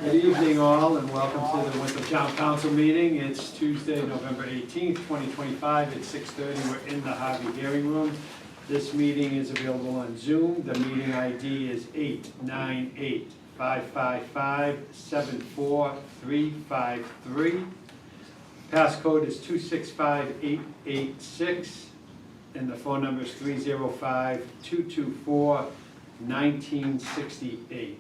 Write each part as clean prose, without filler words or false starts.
Good evening all and welcome to the Winthrop Town Council meeting. It's Tuesday, November 18th, 2025 at 6:30. We're in the Harvey hearing room. This meeting is available on Zoom. The meeting ID is 898-555-74353. Passcode is 265886 and the phone number is 305-224-1968.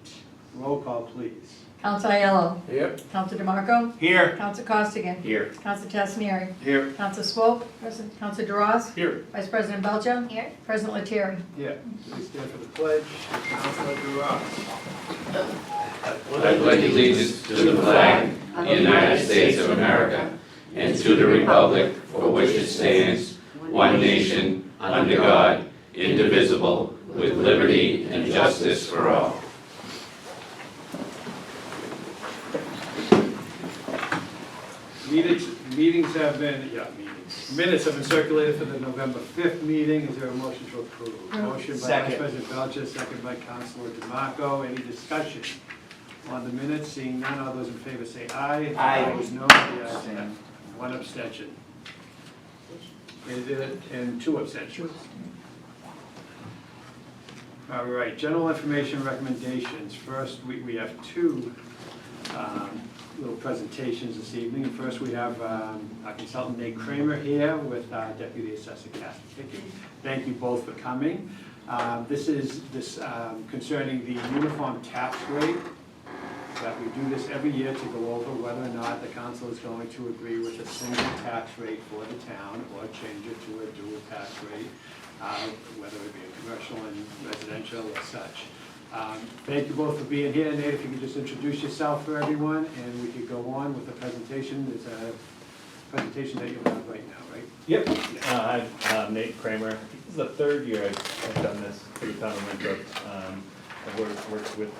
Roll call, please. Council Aiello. Here. Council DeMarco. Here. Council Costigan. Here. Council Tassinari. Here. Council Swope. Present. Council DeRoss. Here. Vice President Belcher. Here. President Lettieri. Yeah, please stand for the pledge. Councilor DeRoss. I pledge allegiance to the flag of the United States of America and to the republic for which it stands, one nation, under God, indivisible, with liberty and justice for all. Minutes have been circulated for the November 5th meeting. Is there a motion to approve? Motion by Vice President Belcher, second by Councilor DeMarco. Any discussion on the minutes? Seeing none, all those in favor say aye. Aye. Opposed, no. Yes, one abstention. And two abstentions. All right, general information recommendations. First, we have two little presentations this evening. First, we have our consultant Nate Kramer here with Deputy Assessor Kathy Hickey. Thank you both for coming. This is concerning the uniform tax rate. That we do this every year to go over whether or not the council is going to agree with a single tax rate for the town or change it to a dual tax rate, whether it be a commercial and residential or such. Thank you both for being here. Nate, if you could just introduce yourself for everyone, and we could go on with the presentation. There's a presentation that you'll have right now, right? Yep. I'm Nate Kramer. I think this is the third year I've done this for the town of Winthrop. I've worked with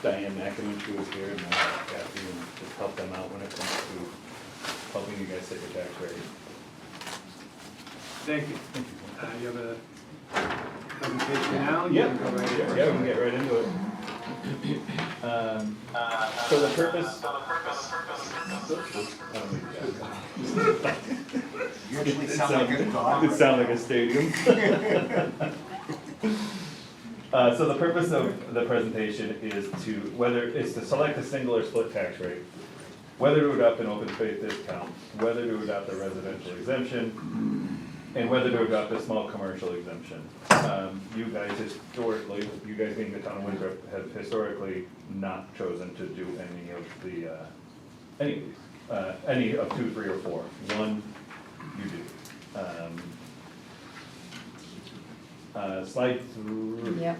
Diane McAmey, who was here, and Kathy, and just help them out when it comes to helping you guys set your tax rate. Thank you. You have a presentation now? You Yeah, can go right in. yeah, we can get right into it. So the purpose. Usually sound like a dog. It sounds like a stadium. So the purpose of the presentation is to select a single or split tax rate, whether to adopt an open space discount, whether to adopt a residential exemption, and whether to adopt a small commercial exemption. You guys being the town of Winthrop, have historically not chosen to do any of these, any of 2, 3, or 4. One, you do. Slide 3. Yep.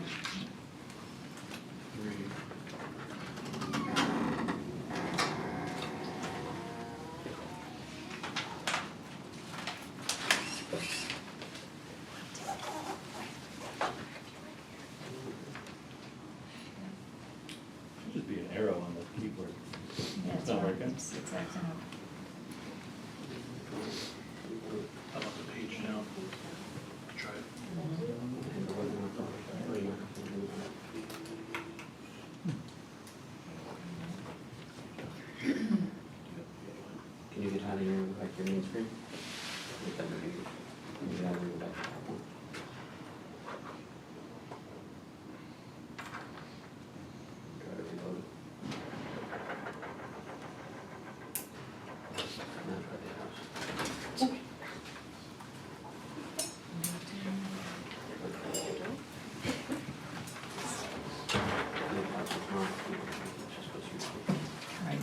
Should just be an arrow on the keyboard. Yeah, It's not working. It's acting up. I'm on the page now. Try it. Can you get out of your main screen? Get out of your back. Try to reload it. Now try the house. Right.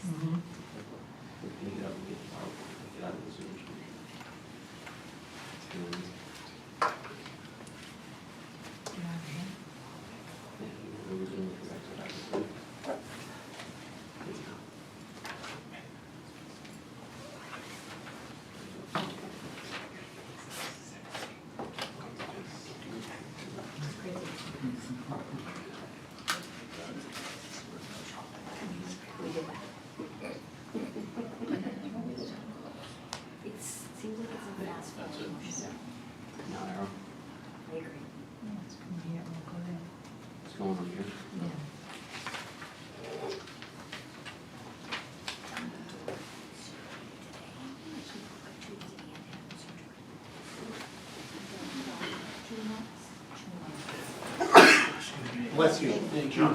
Mhm. Get out of the Zoom. We did that. Bless you. Thank you.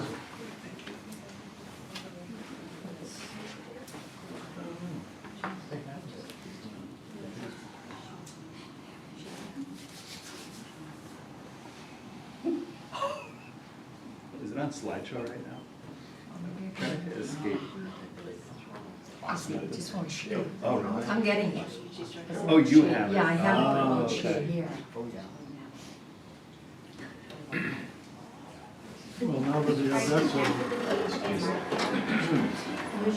Is it on slideshow right now? Trying to escape. I see, it just won't show. Oh, really? I'm getting it. Oh, you have it? Yeah, I have it, but it Oh, won't show okay. here. Well, now that you have that sort of,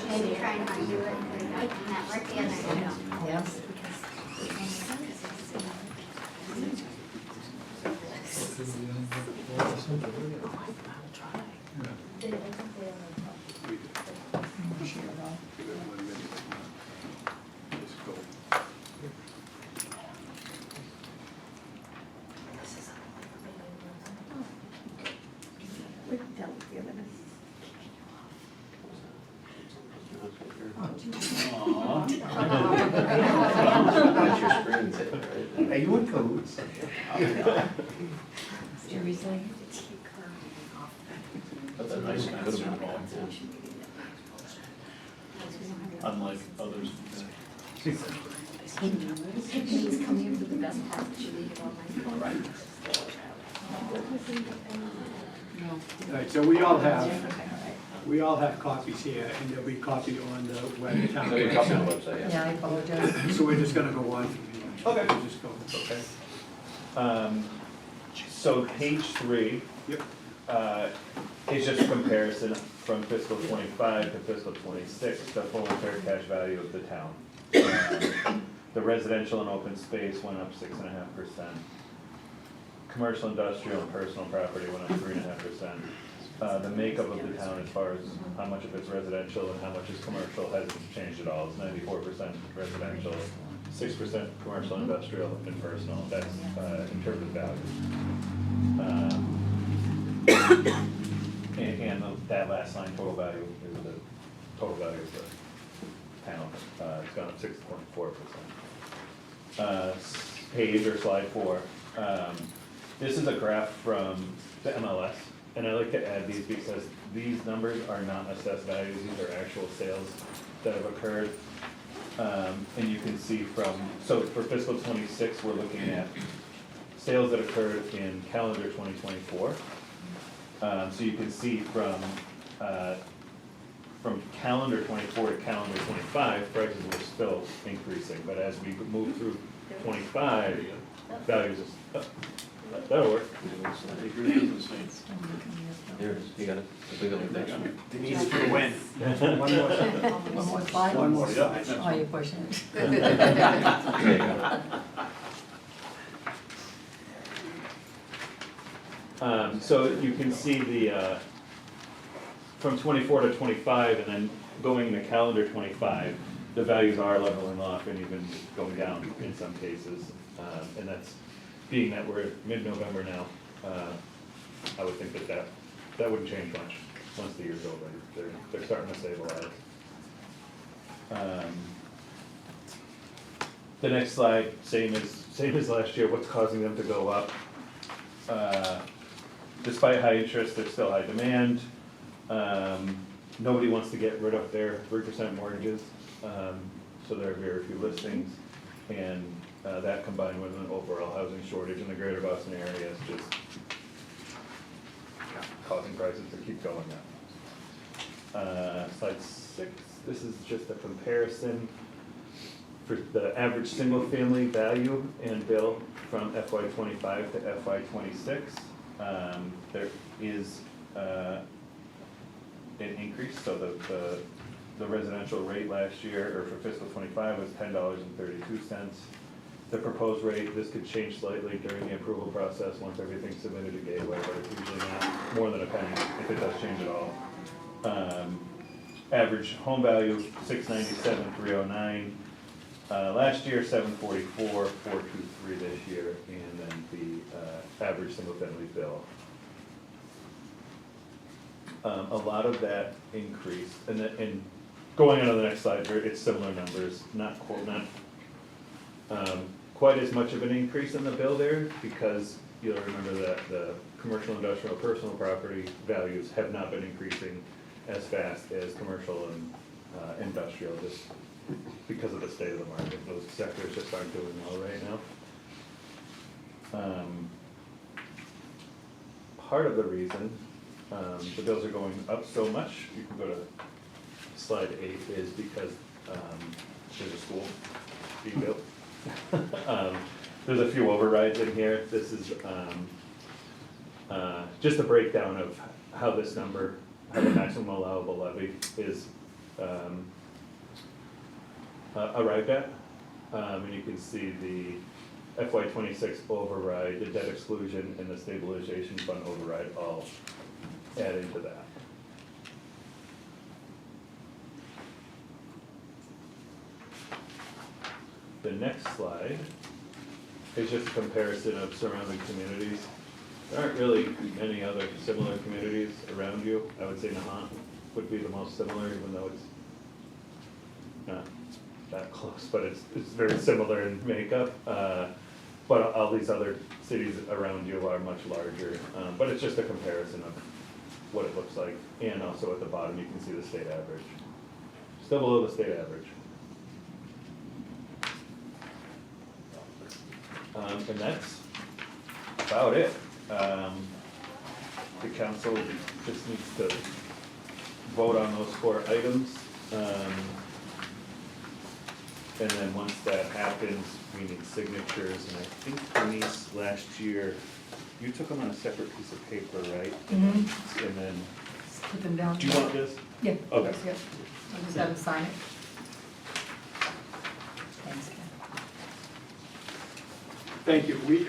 And you try and undo it, and that work the other day. Yes. That's your screen sitting, right? Are you in cahoots? Seriously? that's a nice answer, Paul. Unlike others. Please come here for the best part, that you leave it all my. All right, so we all have copies here, and there'll be a copy on the web town There'll be a copy on the website. website, yeah. Yeah, I apologize. So we're just gonna go on from here. Okay. We'll just go. Okay. So page 3. Yep. Is just a comparison from fiscal '25 to fiscal '26, the full and fair cash value of the town. The residential and open space went up 6.5%. Commercial, industrial, and personal property went up 3.5%. The makeup of the town as far as how much of it's residential and how much is commercial hasn't changed at all. It's 94% residential, 6% commercial, industrial, and personal. That's in terms of value. And that last line, total value, is the total value of the town. It's gone up 6.4%. Page or slide 4. This is a graph from the MLS, and I like to add these because these numbers are not assessed values, these are actual sales that have occurred. And you can see so for fiscal '26, we're looking at sales that occurred in calendar 2024. So you can see from calendar '24 to calendar '25, prices were still increasing, but as we move through '25, values is, that'll work. There it is, you got it. We got it there. Denise for the win. One more. One more slide? One more slide. Oh, you're pushing it. There you go. So you can see the, from '24 to '25, and then going into calendar '25, the values are leveling off and even going down in some cases. And that's, being that we're mid-November now, I would think that wouldn't change much once the year's over. They're starting to stabilize. The next slide, same as last year, what's causing them to go up? Despite high interest, there's still high demand. Nobody wants to get rid of their 3% mortgages, so there are very few listings. And that combined with an overall housing shortage in the greater Boston area is just causing prices to keep going up. Slide 6, this is just a comparison for the average single-family value and bill from FY '25 to FY '26. There is an increase, so the residential rate last year, or for fiscal '25, was $10.32. The proposed rate, this could change slightly during the approval process once everything's submitted to Gateway, but it's usually not more than a penny if it does change at all. Average home value, $697,309. Last year, $744,423 this year, and then the average single-family bill. A lot of that increase, and going on to the next slide, it's similar numbers, not quite as much of an increase in the bill there, because you'll remember that the commercial, industrial, personal property values have not been increasing as fast as commercial and industrial, just because of the state of the market. Those sectors just aren't doing well right now. Part of the reason the bills are going up so much, you can go to slide 8, is because there's a school being built. There's a few overrides in here. This is just a breakdown of how this number, how the maximum allowable levy is arrived at. And you can see the FY26 override, the debt exclusion, and the stabilization fund override all add into that. The next slide is just a comparison of surrounding communities. There aren't really many other similar communities around you. I would say Nahant would be the most similar, even though it's not that close, but it's very similar in makeup. But all these other cities around you are much larger. But it's just a comparison of what it looks like. And also at the bottom, you can see the state average. Still below the state average. And that's about it. The council just needs to vote on those 4 items. And then once that happens, we need signatures. And I think Denise, last year, you took them on a separate piece of paper, right? Mhm. And then, Put them down. do you want this? Yeah. Okay. yes, yep. I'll just have them sign it. Thanks, Ken. Thank you. We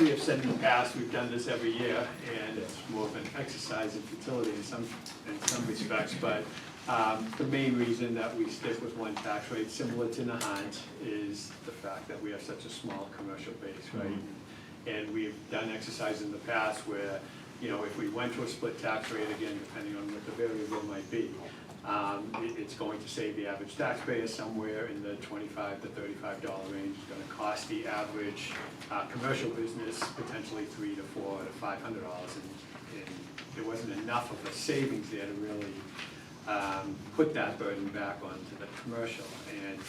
have said in the past, we've done this every year, and it's more of an exercise in futility in some respects, but the main reason that we stick with one tax rate, similar to Nahant, is the fact that we have such a small commercial base, right? And we've done exercises in the past where, you know, if we went to a split tax rate, again, depending on what the variable might be, it's going to save the average taxpayer somewhere in the $25 to $35 range. It's gonna cost the average commercial business potentially $300 to $400 to $500, and there wasn't enough of a savings there to really put that burden back onto the commercial. And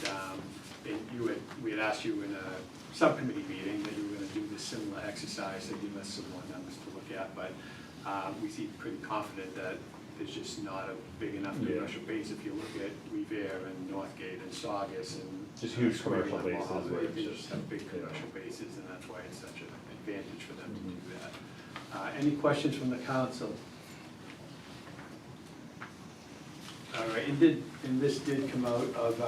we had asked you in a subcommittee meeting that you were gonna do this similar exercise, to give us some more numbers to look at, but we seem pretty confident that there's just not a big enough commercial base. If you look at Revere and Northgate and Saugus and. Just huge commercial Square Mall, bases where it's They just- just have big commercial bases, and that's why it's such an advantage for them to do that. Any questions from the council? All right, and this did come out of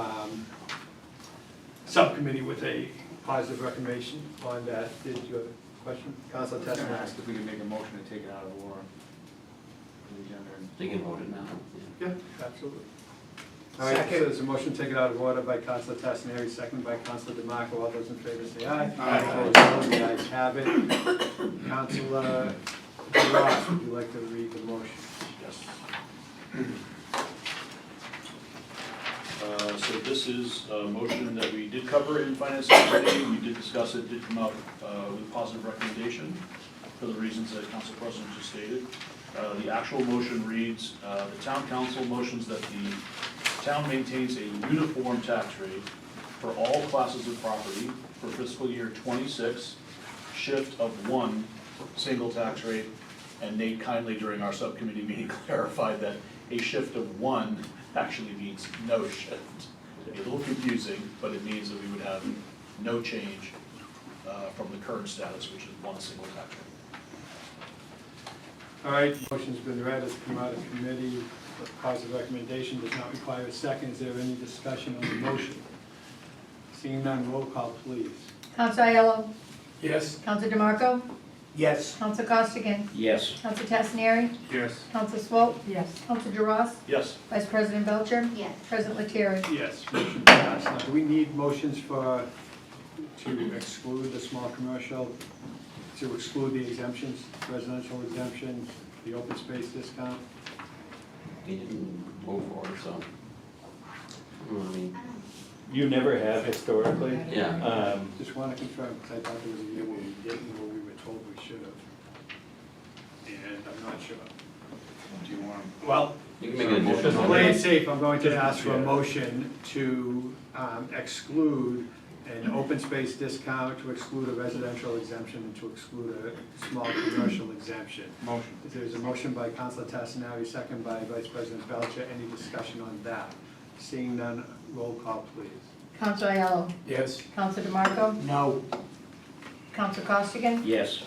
subcommittee with a positive recommendation on that. Did you have a question? Councilor I was gonna Tessman? ask if we could make a motion to take it out of order. They can vote it now. Yeah, absolutely. All right, so there's a motion to take it out of order by Councilor Tassinari, second by Councilor DeMarco. All those in favor say aye. Aye. Opposed, no. The ayes have it. Councilor Ross, would you like to read the motion? Yes. So this is a motion that we did cover in Finance Committee. We did discuss it, did come out with positive recommendation for the reasons that Council President just stated. The actual motion reads, the town council motions that the town maintains a uniform tax rate for all classes of property for fiscal year '26, shift of 1 single tax rate. And Nate kindly during our subcommittee meeting clarified that a shift of 1 actually means no shift. It'd be a little confusing, but it means that we would have no change from the current status, which is 1 single tax rate. All right, motion's been read, it's come out of committee, with positive recommendation, does not require a second. Is there any discussion on the motion? Seeing none, roll call, please. Council Aiello. Yes. Council DeMarco. Yes. Council Costigan. Yes. Council Tassinari. Yes. Council Swope. Yes. Council DeRoss. Yes. Vice President Belcher. Yes. President Lettieri. Yes, motion passed. Now, do we need motions to exclude the small commercial, to exclude the exemptions, residential exemption, the open space discount? They didn't vote for it, so. I mean, You never have historically. yeah. Just want to confirm, because I thought there was a year where we didn't, where we were told we should have. and I'm not sure. Do you want? Well, You can make a motion. to play it safe, I'm going to ask for a motion to exclude an open space discount, to exclude a residential exemption, and to exclude a small commercial exemption. Motion. There's a motion by Councilor Tassinari, second by Vice President Belcher. Any discussion on that? Seeing none, roll call, please. Counselor Aiello. Yes. Counselor DeMarco. No. Counselor Costigan. Yes.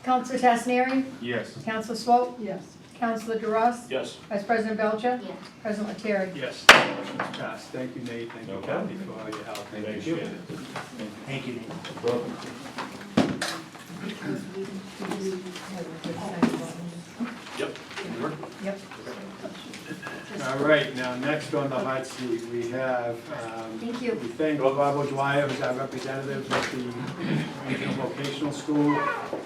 Counselor Tassinari. Yes. Counselor Swope. Yes. Counselor DeRoss. Yes. Vice President Belcher. Yes. President Lettieri. Yes, motion's passed. Thank you, Nate. Thank you, Okay. Kathy, for all your help. Thank Appreciate you. it. Thank you, Nate. Yep. Yep. All right, now, next on the hot seat, we have, Thank you. we thank Bob Dwyer, who's our representative with the Regional Vocational School,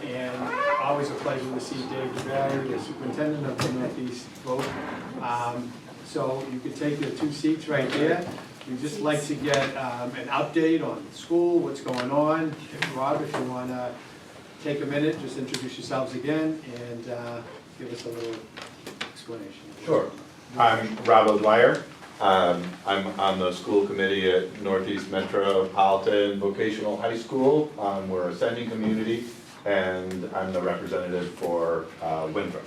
and always a pleasure to see Dave DeBerry, the superintendent of the Northeast Voc. So you could take your two seats right there. We'd just like to get an update on the school, what's going on. Rob, if you want to take a minute, just introduce yourselves again and give us a little explanation. Sure. I'm Rob O'Dwyer. I'm on the school committee at Northeast Metropolitan Vocational High School. We're a sending community, and I'm the representative for Winthrop.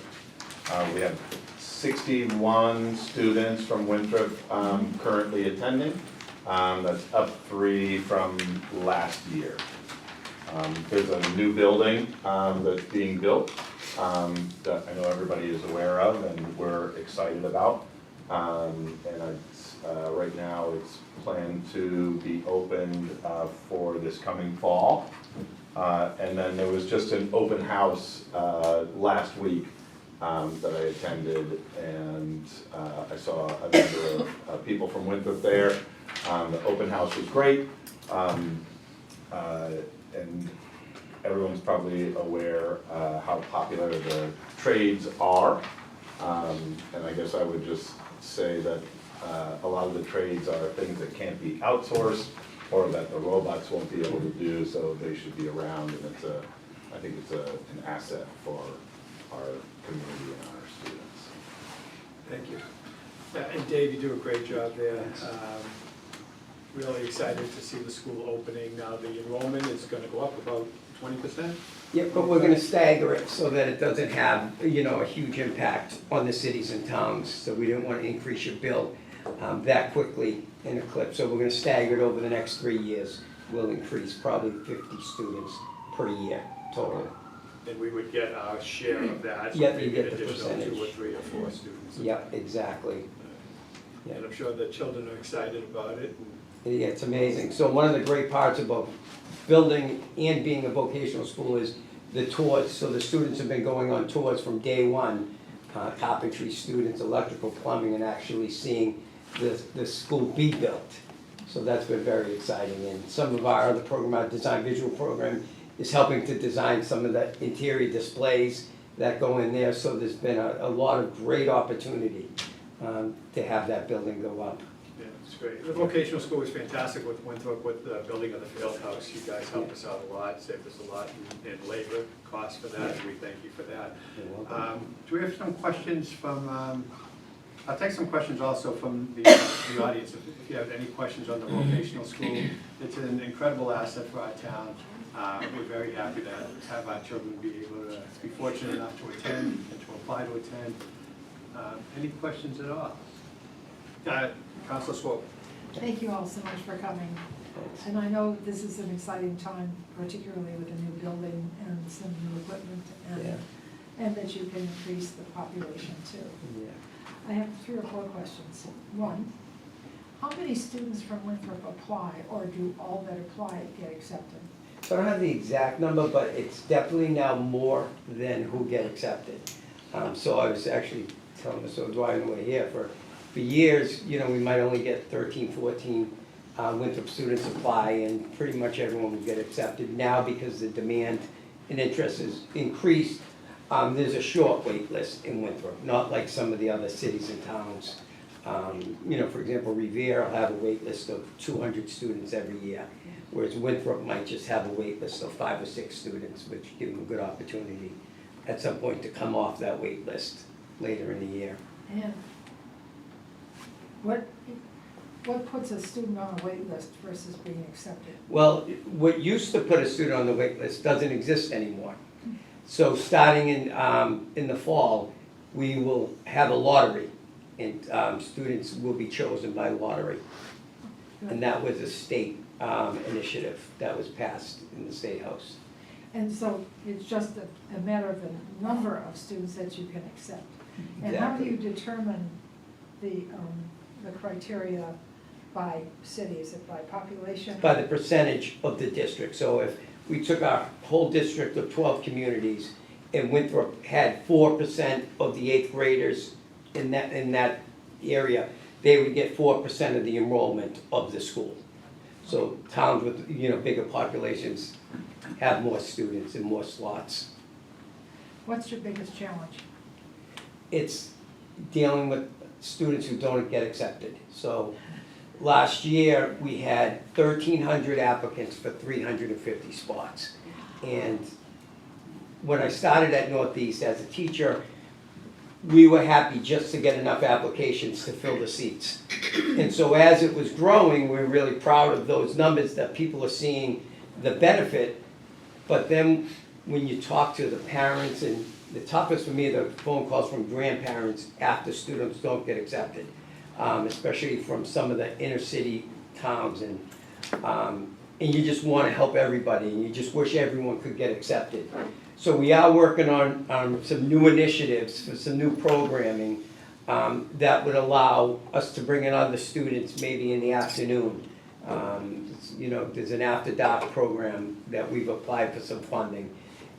We have 61 students from Winthrop currently attending. That's up 3 from last year. There's a new building that's being built that I know everybody is aware of and we're excited about. And right now it's planned to be opened for this coming fall. And then there was just an open house last week that I attended, and I saw a number of people from Winthrop there. The open house was great. And everyone's probably aware how popular the trades are. And I guess I would just say that a lot of the trades are things that can't be outsourced or that the robots won't be able to do, so they should be around. And I think it's an asset for our community and our students. Thank you. And Dave, you do a great job there. Really excited to see the school opening. Now, the enrollment is going to go up about 20%? Yeah, but we're gonna stagger it so that it doesn't have, a huge impact on the cities and towns. So we didn't want to increase your bill that quickly in a clip. So we're gonna stagger it over the next 3 years. We'll increase probably 50 students per year total. And we would get our share of that. Yep, maybe you get an the additional 2 or percentage. 3 or 4 students. Yep, exactly. And I'm sure the children are excited about it. Yeah, it's amazing. So one of the great parts about building and being a vocational school is the tours. So the students have been going on tours from day one, carpentry students, electrical, plumbing, and actually seeing the school be built. So that's been very exciting. And some of our other program, our design visual program, is helping to design some of the interior displays that go in there. So there's been a lot of great opportunity to have that building go up. Yeah, it's great. The vocational school was fantastic with Winthrop, with the building of the field house. You guys helped us out a lot, saved us a lot in labor costs for that, and we thank you for that. You're welcome. Do we have some questions from, I'll take some questions also from the audience, if you have any questions on the vocational school. It's an incredible asset for our town. We're very happy to have our children be able to be fortunate enough to attend and to apply to attend. Any questions at all? Councilor Swope. Thank you all so much for coming. And I know this is an exciting time, particularly with a new building and some new equipment, and that you can increase the population too. Yeah. I have 3 or 4 questions. One, how many students from Winthrop apply, or do all that apply get accepted? So I don't have the exact number, but it's definitely now more than who get accepted. So I was actually telling Mr. O'Dwyer when we were here, for years, we might only get 13, 14 Winthrop students apply, and pretty much everyone would get accepted. Now, because the demand and interest has increased, there's a short wait list in Winthrop, not like some of the other cities and towns. For example, Revere will have a wait list of 200 students every year, whereas Winthrop might just have a wait list of 5 or 6 students, which give them a good opportunity at some point to come off that wait list later in the year. And what puts a student on a wait list versus being accepted? Well, what used to put a student on the wait list doesn't exist anymore. So starting in the fall, we will have a lottery, and students will be chosen by lottery. And that was a state initiative that was passed in the State House. And so it's just a matter of the number of students that you can accept. And how do you determine the criteria by city? Is it by population? By the percentage of the district. So if we took our whole district of 12 communities, and Winthrop had 4% of the 8th graders in that area, they would get 4% of the enrollment of the school. So towns with, bigger populations have more students and more slots. What's your biggest challenge? It's dealing with students who don't get accepted. So last year, we had 1,300 applicants for 350 spots. And when I started at Northeast as a teacher, we were happy just to get enough applications to fill the seats. And so as it was growing, we're really proud of those numbers that people are seeing the benefit. But then when you talk to the parents, and the toughest for me are the phone calls from grandparents after students don't get accepted, especially from some of the inner city towns. And you just want to help everybody, and you just wish everyone could get accepted. So we are working on some new initiatives for some new programming that would allow us to bring in other students maybe in the afternoon. There's an after dark program that we've applied for some funding.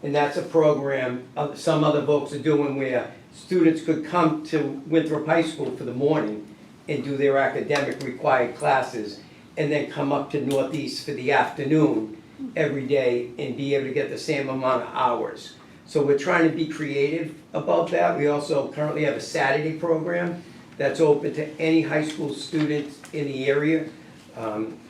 And that's a program some other folks are doing where students could come to Winthrop High School for the morning and do their academic required classes, and then come up to Northeast for the afternoon every day and be able to get the same amount of hours. So we're trying to be creative about that. We also currently have a Saturday program that's open to any high school student in the area.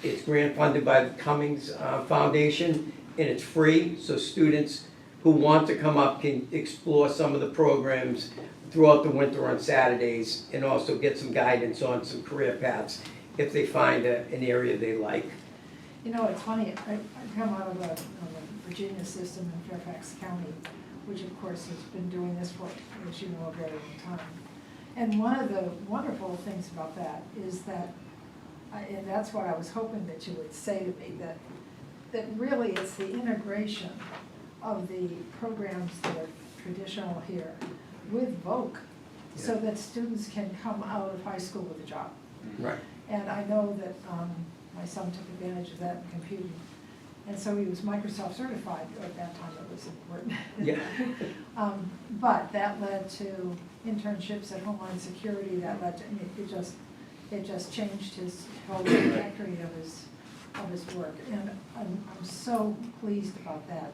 It's grant funded by the Cummings Foundation, and it's free, so students who want to come up can explore some of the programs throughout the winter on Saturdays, and also get some guidance on some career paths if they find an area they like. It's funny, I come out of the Virginia system in Fairfax County, which of course has been doing this for, as you know, a very long time. And one of the wonderful things about that is that, and that's what I was hoping that you would say to me, that really it's the integration of the programs that are traditional here with VOC, so that students can come out of high school with a job. Right. And I know that my son took advantage of that in computing. And so he was Microsoft certified. At that time, it was important. Yeah. But that led to internships at Homeland Security. That led to, it just changed his whole trajectory of his work. And I'm so pleased about that.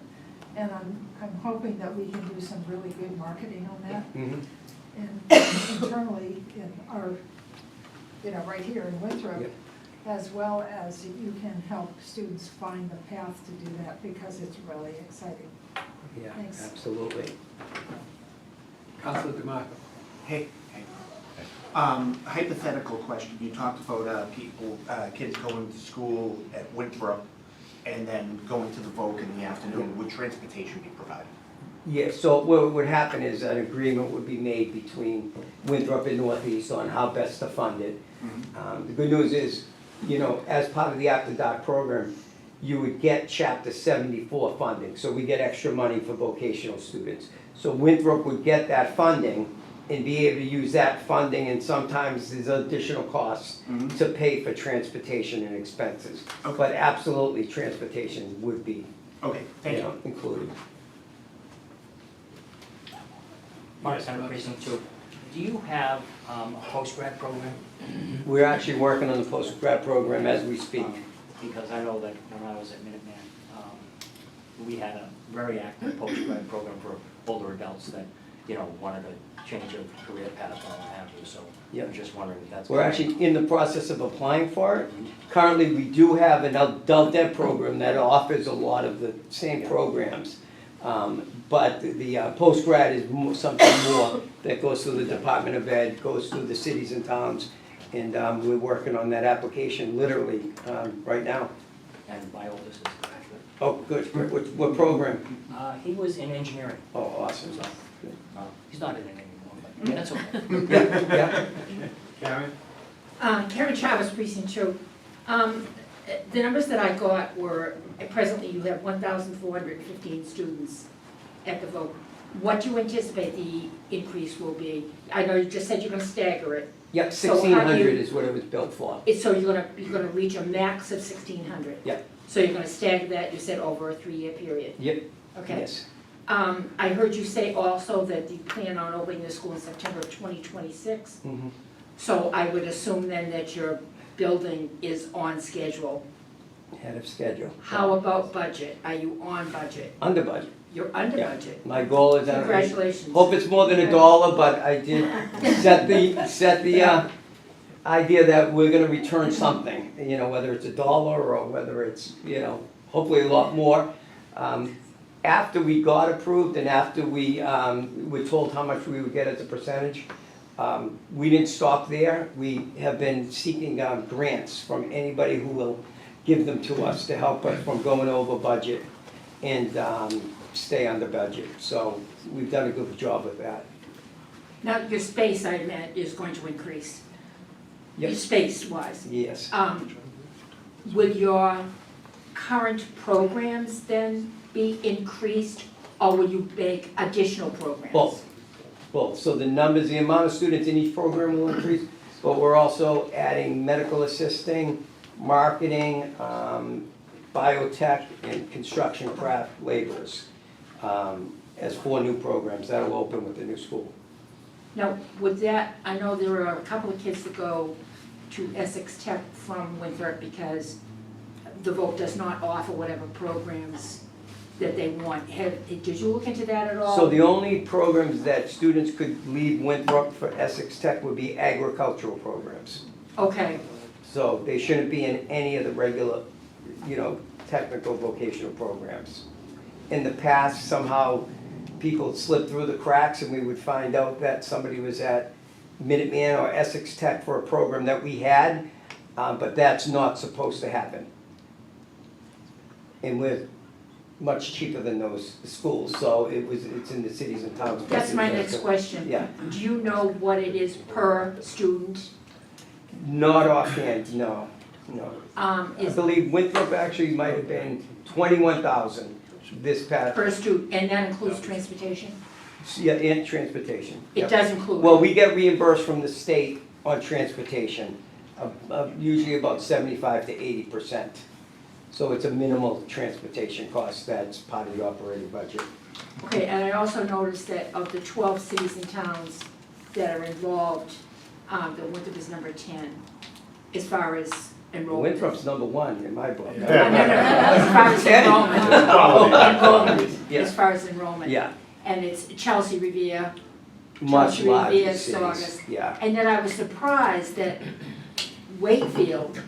And I'm hoping that we can do some really good marketing on that. Mm-hmm. And internally in our, right here in Winthrop. Yep. As well as you can help students find the path to do that, because it's really exciting. Yeah, Thanks. absolutely. Councilor DeMarco. Hey. Hypothetical question. You talked about kids going to school at Winthrop and then going to the VOC in the afternoon. Would transportation be provided? Yeah, so what would happen is an agreement would be made between Winthrop and Northeast on how best to fund it. The good news is, as part of the After Dark program, you would get Chapter 74 funding. So we get extra money for vocational students. So Winthrop would get that funding and be able to use that funding, and sometimes there's additional costs to pay for transportation and expenses. Okay. But absolutely, transportation would be Okay, thank you. included. Mark Center Precinct 2. Do you have a post-grad program? We're actually working on the post-grad program as we speak. Because I know that when I was at Minuteman, we had a very active post-grad program for older adults that, wanted to change of career path and what have you. So I'm just wondering if that's. We're actually in the process of applying for it. Currently, we do have an adult ed program that offers a lot of the same programs. But the post-grad is something more that goes through the Department of Ed, goes through the cities and towns, and we're working on that application literally right now. And my oldest is a graduate. Oh, good. What program? He was in engineering, Oh, awesome. so, he's not in it anymore, but that's okay. Yeah, yeah. Karen? Karen Chavez, precinct 2. The numbers that I got were, presently you have 1,415 students at the vote. What do you anticipate the increase will be? I know you just said you're gonna stagger it. Yep, So how do 1,600 you- is what it was built for. So you're gonna reach a max of 1,600? Yep. So you're gonna stagger that, you said, over a 3-year period? Yep, Okay. yes. I heard you say also that you plan on opening the school in September of 2026. Mhm. So I would assume then that your building is on schedule. Ahead of schedule. How about budget? Are you on budget? Under budget. You're under Yeah. budget. My goal is, Congratulations. hope it's more than $1, but I did set the idea that we're gonna return something, whether it's $1 or whether it's, hopefully a lot more. After we got approved and after we were told how much we would get as a percentage, we didn't stop there. We have been seeking grants from anybody who will give them to us to help us from going over budget and stay under budget. So we've done a good job with that. Now, your space, I meant, is going to increase. Your Yes. space-wise. Yes. Would your current programs then be increased, or will you make additional programs? Both. So the numbers, the amount of students in each program will increase, but we're also adding medical assisting, marketing, biotech, and construction craft laborers as 4 new programs that will open with the new school. Now, with that, I know there are a couple of kids that go to Essex Tech from Winthrop because the vote does not offer whatever programs that they want. Did you look into that at all? So the only programs that students could leave Winthrop for Essex Tech would be agricultural programs. Okay, So they shouldn't be in any of the regular, technical vocational programs. In the past, somehow, people slipped through the cracks and we would find out that somebody was at Minuteman or Essex Tech for a program that we had, but that's not supposed to happen. And we're much cheaper than those schools, so it's in the cities and towns. that's my next question. Yeah. Do you know what it is per student? Not offhand, no. I Is believe Winthrop actually might have been 21,000 this past. per student, and that includes transportation? Yeah, and transportation. It Yep. does include? Well, we get reimbursed from the state on transportation, usually about 75 to 80%. So it's a minimal transportation cost that's part of the operating budget. Okay, and I also noticed that of the 12 cities and towns that are involved, that Winthrop is number 10, as far as enrollment. Winthrop's number 1 in my book. No, as far as enrollment. Enrollment, Yeah. as far as enrollment. Yeah, And it's Chelsea, Revere, much Chelsea, larger Revere, cities. Saugus. Yeah. And then I was surprised that Wakefield,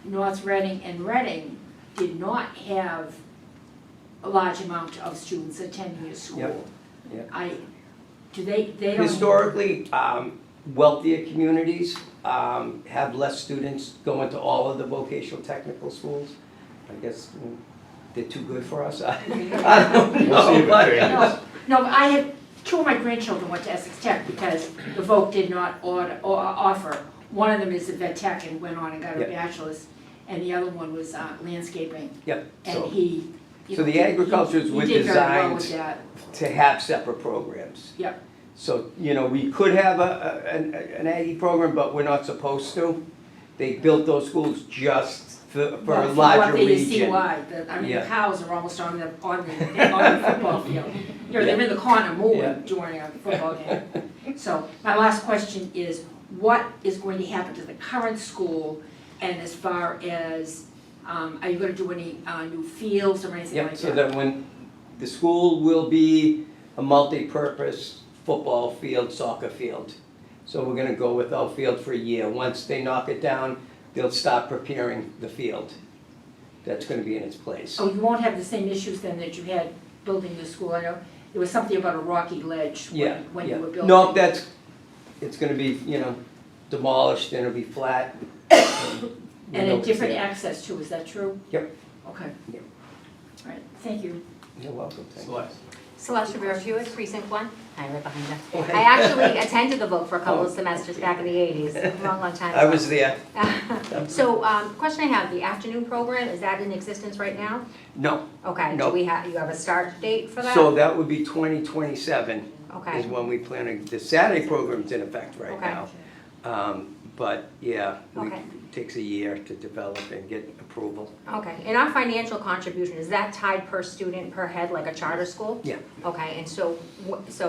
North Reading, and Reading did not have a large amount of students attending your school. Yep. They don't. Historically, wealthier communities have less students going to all of the vocational technical schools. I guess they're too good for us. I don't We'll see know, if it but- changes. No, but I had, 2 of my grandchildren went to Essex Tech because the vote did not offer. One of them is a vet tech and went on and got a Yep. bachelor's, and the other one was landscaping. Yep, And so he. so the agricultures were He did very well with designed that. to have separate programs. Yep. So, we could have an Aggie program, but we're not supposed to. They built those schools just for a Well, larger What they see region. why, I mean, the Yeah. cows are almost on the football field. They're in the corner Yeah. mooing during a football game. So my last question is, what is going to happen to the current school? And as far as, are you gonna do any new fields or anything like Yep, that? so that when, the school will be a multi-purpose football field, soccer field. So we're gonna go without field for a year. Once they knock it down, they'll start preparing the field that's gonna be in its place. Oh, you won't have the same issues then that you had building the school? I know there was something about a rocky ledge Yeah, when you yeah. were building. No, it's gonna be, demolished and it'll be flat. And a different access too, is that true? Yep. Okay. Yep. All right, thank you. You're welcome, thank you. Celeste. Celeste Rivera Hewitt, Precinct 1. Hi, right behind you. Oh, hey. I actually attended the vote for a couple of semesters back in the 80s, long time ago. I was there. So, question I have, the afternoon program, is that in existence right now? No, Okay, No. you have a start date for that? so that would be 2027 Okay, is when we plan to, the Saturday program's in effect right Okay. now. But yeah, Okay. it takes a year to develop and get approval. okay. And our financial contribution, is that tied per student, per head, like a charter school? Yeah. Okay, and so, so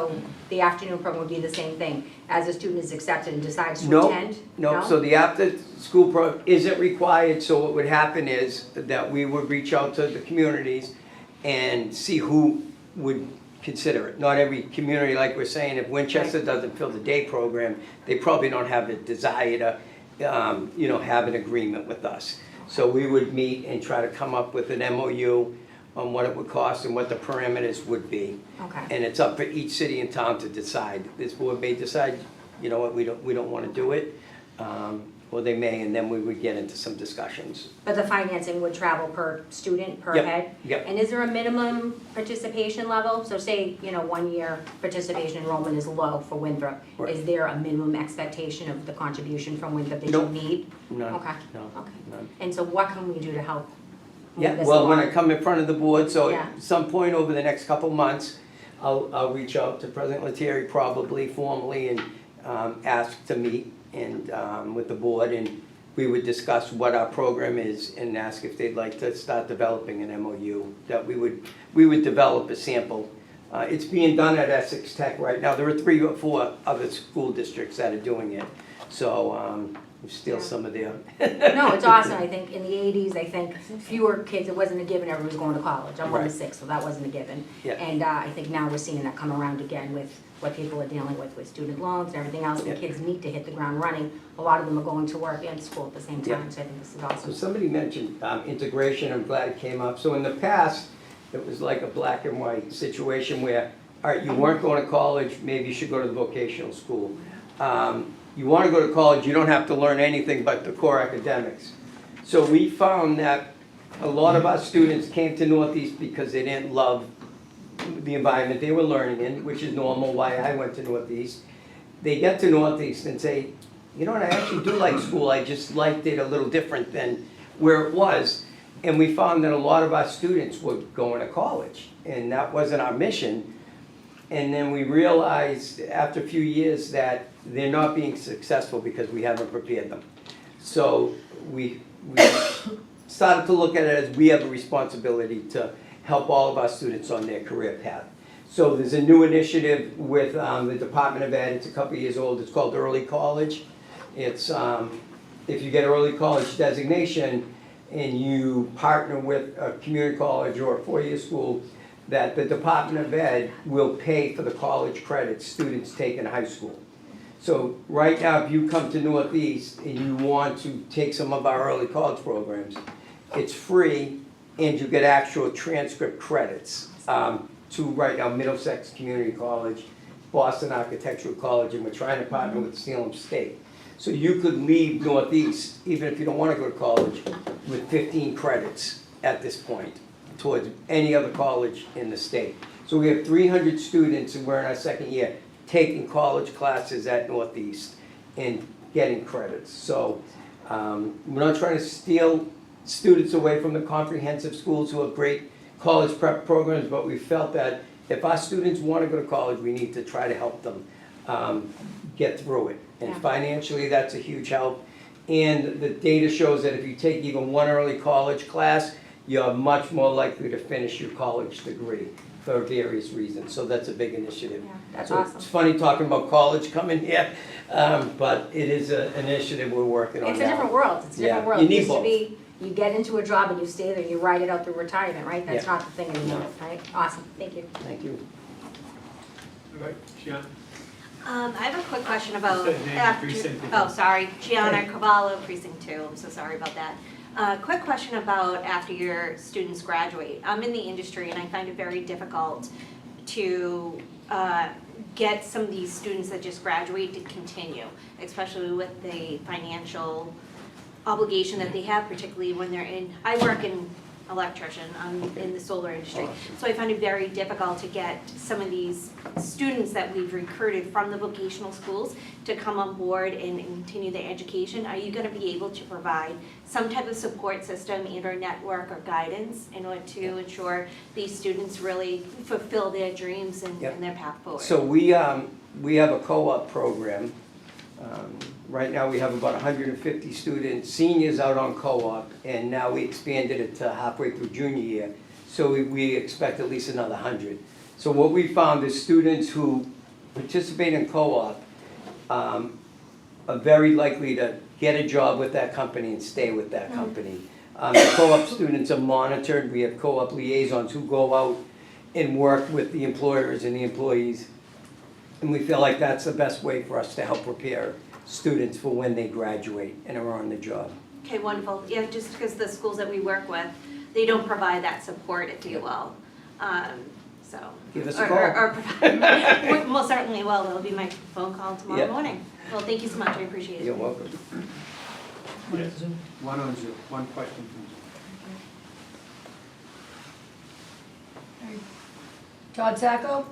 the afternoon program would be the same thing, as a student is accepted and decides to No, attend? No, so the after-school program isn't required, so what would happen is that we would reach out to the communities and see who would consider it. Not every community, like we're saying, if Winchester doesn't fill the day program, they probably don't have a desire to, have an agreement with us. So we would meet and try to come up with an MOU on what it would cost and what the parameters would be. Okay. And it's up for each city and town to decide. This board may decide, you know what, we don't want to do it, or they may, and then we would get into some discussions. But the financing would travel per student, per Yep, head? yep. And is there a minimum participation level? So say, 1 year participation enrollment is low for Winthrop. Right. Is there a minimum expectation of the contribution from Winthrop that you Nope. need? None, Okay, no, okay. none. And so what can we do to help move Yeah, this well, when along? I come in front of the board, so Yeah. at some point over the next couple months, I'll reach out to President Lettieri probably formally and ask to meet and with the board, and we would discuss what our program is and ask if they'd like to start developing an MOU, that we would develop a sample. It's being done at Essex Tech right now. There are 3 or 4 other school districts that are doing it, so we steal Yeah. some of their. No, it's awesome. I think in the 80s, I think fewer kids, it wasn't a given, everyone was going to college. I'm one of Right. 6, so that wasn't a given. Yeah. And I think now we're seeing that come around again with what people are dealing with student loans and everything else. The Yeah. kids need to hit the ground running. A lot of them are going to work and school at the same Yeah. time, so I think this is So awesome. somebody mentioned integration, I'm glad it came up. So in the past, it was like a black and white situation where, all right, you weren't going to college, maybe you should go to the vocational school. You want to go to college, you don't have to learn anything but the core academics. So we found that a lot of our students came to Northeast because they didn't love the environment they were learning in, which is normal, why I went to Northeast. They get to Northeast and say, you know what, I actually do like school, I just liked it a little different than where it was. And we found that a lot of our students were going to college, and that wasn't our mission. And then we realized after a few years that they're not being successful because we haven't prepared them. So we started to look at it as we have a responsibility to help all of our students on their career path. So there's a new initiative with the Department of Ed, it's a couple years old, it's called Early College. It's, if you get early college designation and you partner with a community college or a 4-year school, that the Department of Ed will pay for the college credits students take in high school. So right now, if you come to Northeast and you want to take some of our early college programs, it's free and you get actual transcript credits to right now Middlesex Community College, Boston Architectural College, and we're trying to partner with Salem State. So you could leave Northeast, even if you don't want to go to college, with 15 credits at this point towards any other college in the state. So we have 300 students, and we're in our 2nd year, taking college classes at Northeast and getting credits. So we're not trying to steal students away from the comprehensive schools who have great college prep programs, but we felt that if our students want to go to college, we need to try to help them get through it. And Yeah. financially, that's a huge help. And the data shows that if you take even one early college class, you're much more likely to finish your college degree for various reasons. So that's a big initiative. Yeah, that's So awesome. it's funny talking about college coming here, but it is an initiative we're working on It's now. a different world, it's a Yeah, different world. you It need used to both. be, you get into a job and you stay there, you ride it out through retirement, right? That's Yeah. not the thing anymore, right? Awesome, thank you. Thank you. All right, Gian. I have a quick question about Just a name and precinct. Oh, sorry, Gianna Cavallo, Precinct 2. I'm so sorry about that. Quick question about after your students graduate. I'm in the industry and I find it very difficult to get some of these students that just graduate to continue, especially with the financial obligation that they have, particularly when they're in, I work in electrician, I'm in the solar industry. So I find it very difficult to get some of these students that we've recruited from the vocational schools to come on board and continue their education. Are you gonna be able to provide some type of support system and or network or guidance in order to ensure these students really fulfill their dreams and their path forward? So we have a co-op program. Right now, we have about 150 students, seniors out on co-op, and now we expanded it to halfway through junior year. So we expect at least another 100. So what we found is students who participate in co-op are very likely to get a job with that company and stay with that company. The co-op students are monitored. We have co-op liaisons who go out and work with the employers and the employees. And we feel like that's the best way for us to help prepare students for when they graduate and are on the job. Okay, wonderful. Yeah, just because the schools that we work with, they don't provide that support, if you will. So. Give us a call. We most certainly will. That'll be my phone call tomorrow morning. Well, thank you so much. I appreciate it. You're welcome. Yes. One on Zoom, one question from Zoom. Todd Sacco?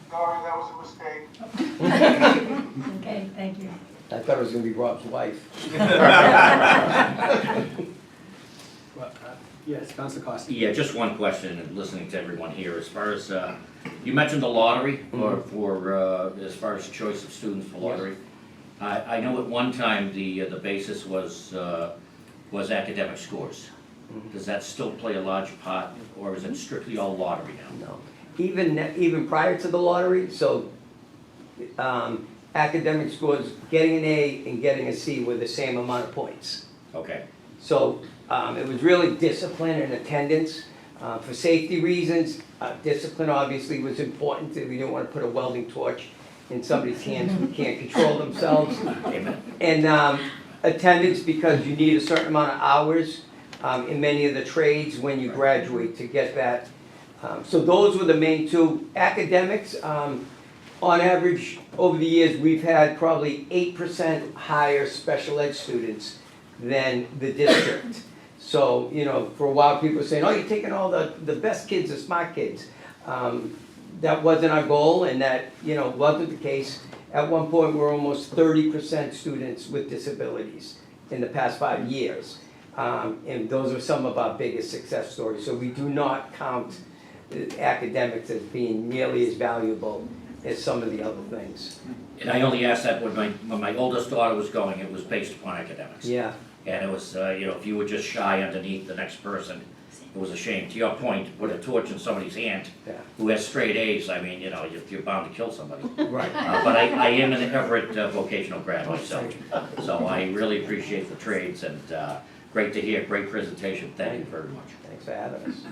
Sorry, that was a mistake. Okay, thank you. I thought it was gonna be Rob's wife. Well, yes, Councilor Costa. Yeah, just one question, and listening to everyone here, as far as, you mentioned the lottery, for as far as choice of students for lottery. I know at one time the basis was academic scores. Does that still play a large part, or is it strictly all lottery now? No. Even prior to the lottery, so academic scores, getting an A and getting a C were the same amount of points. Okay. So it was really discipline and attendance. For safety reasons, discipline obviously was important. We didn't want to put a welding torch in somebody's hands who can't control themselves. Amen. And attendance, because you need a certain amount of hours in many of the trades when you graduate to get that. So those were the main two. Academics, on average, over the years, we've had probably 8% higher special ed students than the district. So, you know, for a while, people were saying, oh, you're taking all the best kids, the smart kids. That wasn't our goal, and that, you know, wasn't the case. At one point, we're almost 30% students with disabilities in the past 5 years. And those are some of our biggest success stories. So we do not count academics as being nearly as valuable as some of the other things. And I only asked that when my oldest daughter was going, it was based upon academics. Yeah. And it was, you know, if you were just shy underneath the next person, it was a shame. To your point, put a torch in somebody's hand who has straight A's, I mean, you know, you're bound to kill somebody. Right. But I am an Everett vocational grad myself, so I really appreciate the trades, and great to hear, great presentation. Thank you very much. Thanks for having us.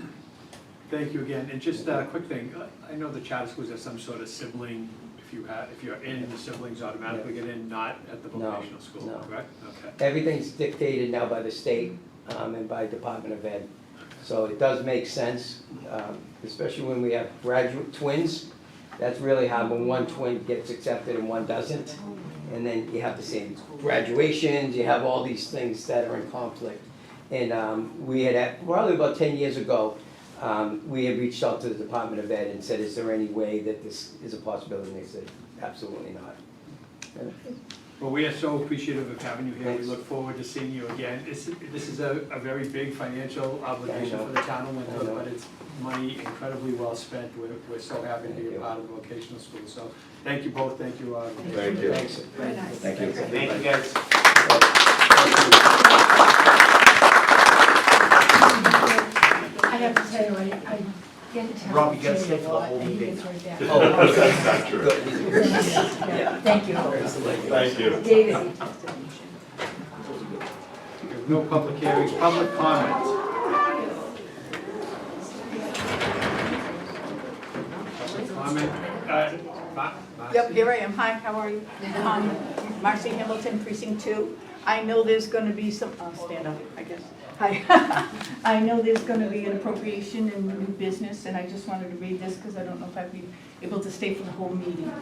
Thank you again, and just a quick thing, I know the charter schools have some sort of sibling, if you're in, the siblings automatically get in, not at the vocational school, no. correct? Okay. Everything's dictated now by the state and by Department of Ed. So it does make sense, especially when we have graduate twins. That's really hard when one twin gets accepted and one doesn't. And then you have the same graduations, you have all these things that are in conflict. And we had, probably about 10 years ago, we had reached out to the Department of Ed and said, is there any way that this is a possibility? And they said, absolutely not. Well, we are so appreciative of having you here. Thanks. We look forward to seeing you again. This is a very big financial obligation for the town of Winthrop, but it's money incredibly well spent. We're so happy to be a part of the vocational school. So thank you both, thank you. Thank you. Thanks. Very nice. Thank you. Thank you, guys. I have to tell you, I didn't tell Rob, you gotta Jay stay a for the lot, whole and he meeting. gets right back. Oh, That's not true. Yeah, thank you. Thank you. David. No public hearings, public comment. Public comment. Yep, here I am. Hi, how are you? Marcy Hamilton, Precinct 2. I know there's gonna be some, I'll stand up, I guess. Hi. I know there's gonna be an appropriation in new business, and I just wanted to read this because I don't know if I'd be able to stay for the whole meeting.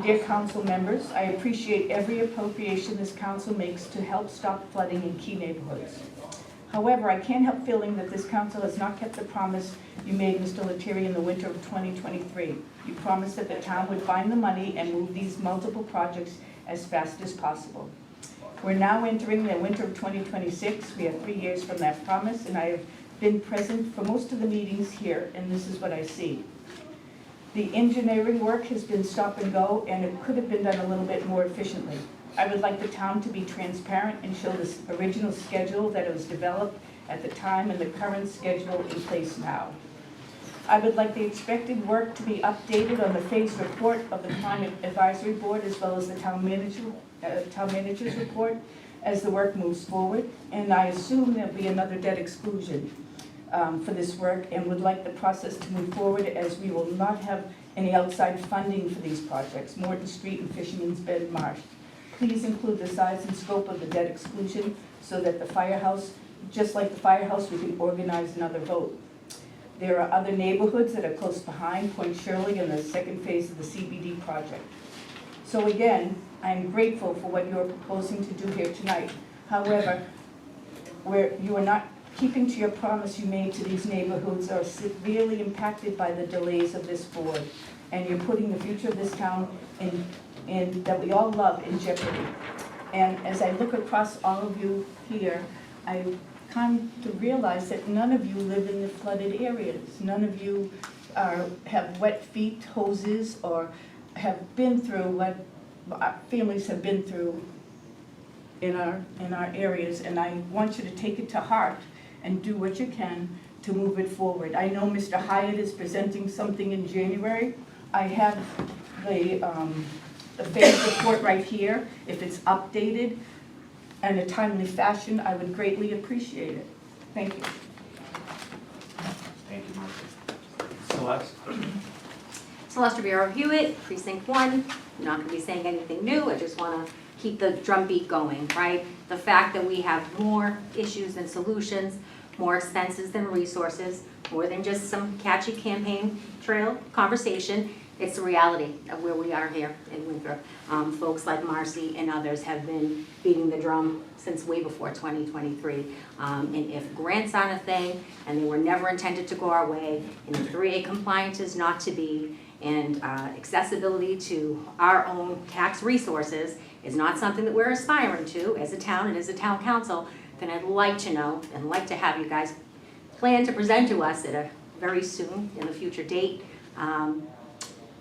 Dear council members, I appreciate every appropriation this council makes to help stop flooding in key neighborhoods. However, I can't help feeling that this council has not kept the promise you made, Mr. Lettieri, in the winter of 2023. You promised that the town would find the money and move these multiple projects as fast as possible. We're now entering the winter of 2026. We are 3 years from that promise, and I have been present for most of the meetings here, and this is what I see. The engineering work has been stop and go, and it could have been done a little bit more efficiently. I would like the town to be transparent and show the original schedule that was developed at the time and the current schedule in place now. I would like the expected work to be updated on the phase report of the Climate Advisory Board as well as the town manager's report as the work moves forward. And I assume there'll be another debt exclusion for this work, and would like the process to move forward as we will not have any outside funding for these projects, Morton Street and Fisherman's Bend Marsh. Please include the size and scope of the debt exclusion so that the firehouse, just like the firehouse, we can organize another vote. There are other neighborhoods that are close behind, Point Shirley and the second phase of the CBD project. So again, I am grateful for what you're proposing to do here tonight. However, where you are not keeping to your promise you made to these neighborhoods are severely impacted by the delays of this board, and you're putting the future of this town in that we all love in jeopardy. And as I look across all of you here, I come to realize that none of you live in the flooded areas. None of you have wet feet, hoses, or have been through what our families have been through in our areas. And I want you to take it to heart and do what you can to move it forward. I know Mr. Hyatt is presenting something in January. I have the phase report right here. If it's updated in a timely fashion, I would greatly appreciate it. Thank you. Thank you, Martha. Celeste? Celeste Ribeiro Hewitt, Precinct 1. I'm not going to be saying anything new. I just want to keep the drumbeat going, right? The fact that we have more issues than solutions, more expenses than resources, more than just some catchy campaign trail conversation. It's the reality of where we are here in Winthrop. Folks like Marcy and others have been beating the drum since way before 2023. And if grants aren't a thing, and they were never intended to go our way, and if 3A compliance is not to be, and accessibility to our own tax resources is not something that we're aspiring to as a town and as a town council, then I'd like to know and like to have you guys plan to present to us at a very soon in the future date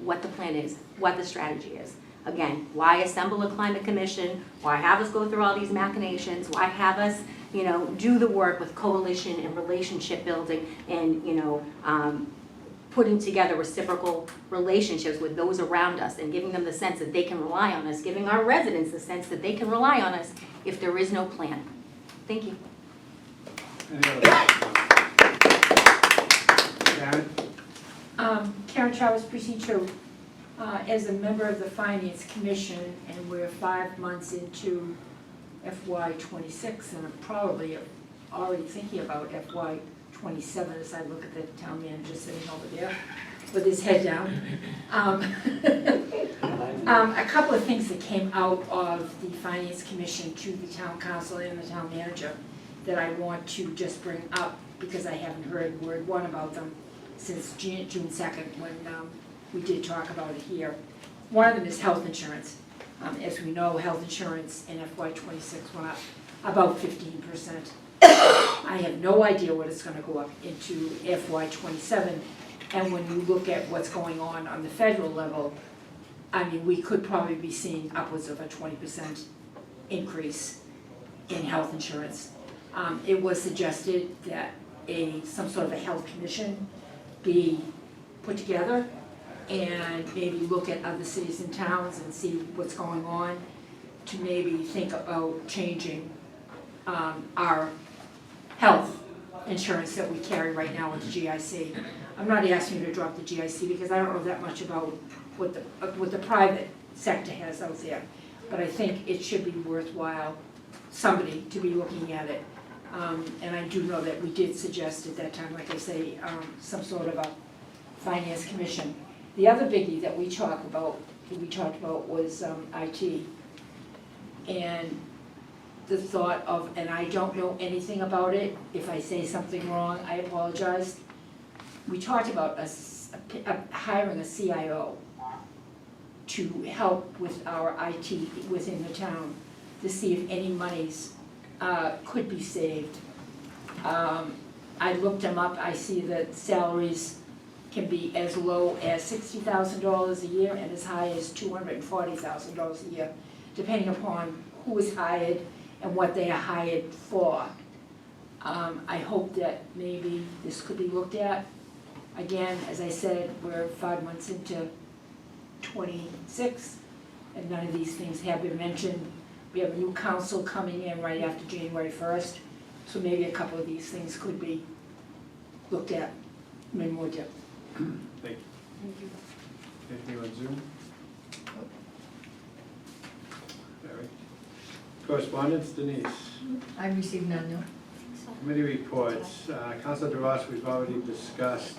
what the plan is, what the strategy is. Again, why assemble a climate commission? Why have us go through all these machinations? Why have us, do the work with coalition and relationship building and, putting together reciprocal relationships with those around us and giving them the sense that they can rely on us, giving our residents the sense that they can rely on us if there is no plan. Thank you. Any other questions? Karen? Karen Chavez, Precinct 2. As a member of the Finance Commission, and we're 5 months into FY26, and I'm probably already thinking about FY27 as I look at the town manager sitting over there with his head down. A couple of things that came out of the Finance Commission to the town council and the town manager that I want to just bring up because I haven't heard word one about them since June 2nd when we did talk about it here. One of them is health insurance. As we know, health insurance in FY26 went up about 15%. I have no idea what it's going to go up into FY27. And when you look at what's going on the federal level, I mean, we could probably be seeing upwards of a 20% increase in health insurance. It was suggested that some sort of a health commission be put together and maybe look at other cities and towns and see what's going on to maybe think about changing our health insurance that we carry right now with the GIC. I'm not asking you to drop the GIC because I don't know that much about what the private sector has out there, but I think it should be worthwhile somebody to be looking at it. And I do know that we did suggest at that time, like I say, some sort of a finance commission. The other biggie that we talked about was IT. And the thought of, and I don't know anything about it, if I say something wrong, I apologize. We talked about hiring a CIO to help with our IT within the town, to see if any monies could be saved. I looked them up, I see that salaries can be as low as $60,000 a year and as high as $240,000 a year, depending upon who is hired and what they are hired for. I hope that maybe this could be looked at. Again, as I said, we're 5 months into 26, and none of these things have been mentioned. We have a new council coming in right after January 1st, so maybe a couple of these things could be looked at in more depth. Thank you. Anything on Zoom? All right. Correspondence, Denise? I received none, no. Committee reports. Councilor DeRosa, we've already discussed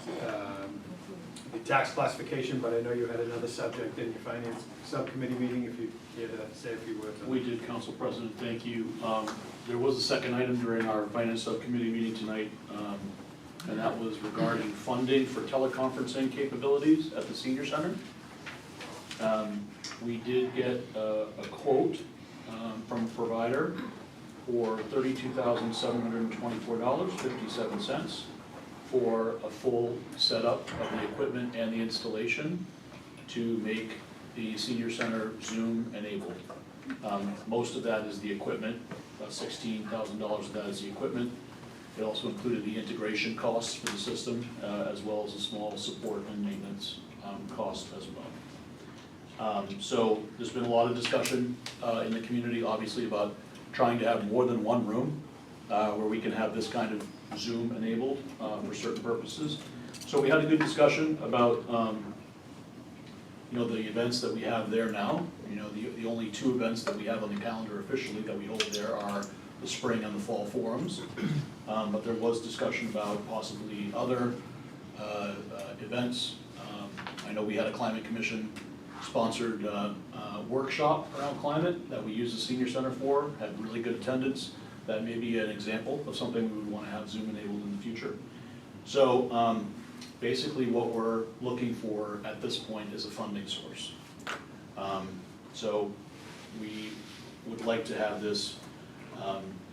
the tax classification, but I know you had another subject in your finance subcommittee meeting, if you care to say a few words on that. We did, Council President, thank you. There was a second item during our finance subcommittee meeting tonight, and that was regarding funding for teleconferencing capabilities at the senior center. We did get a quote from a provider for $32,724.57 for a full setup of the equipment and the installation to make the senior center Zoom enabled. Most of that is the equipment, about $16,000 of that is the equipment. It also included the integration costs for the system, as well as a small support and maintenance cost as well. So there's been a lot of discussion in the community, obviously, about trying to have more than one room where we can have this kind of Zoom enabled for certain purposes. So we had a good discussion about the events that we have there now. The only two events that we have on the calendar officially that we hold there are the spring and the fall forums. But there was discussion about possibly other events. I know we had a climate commission sponsored workshop around climate that we use the senior center for, had really good attendance. That may be an example of something we would want to have Zoom enabled in the future. So basically what we're looking for at this point is a funding source. So we would like to have this,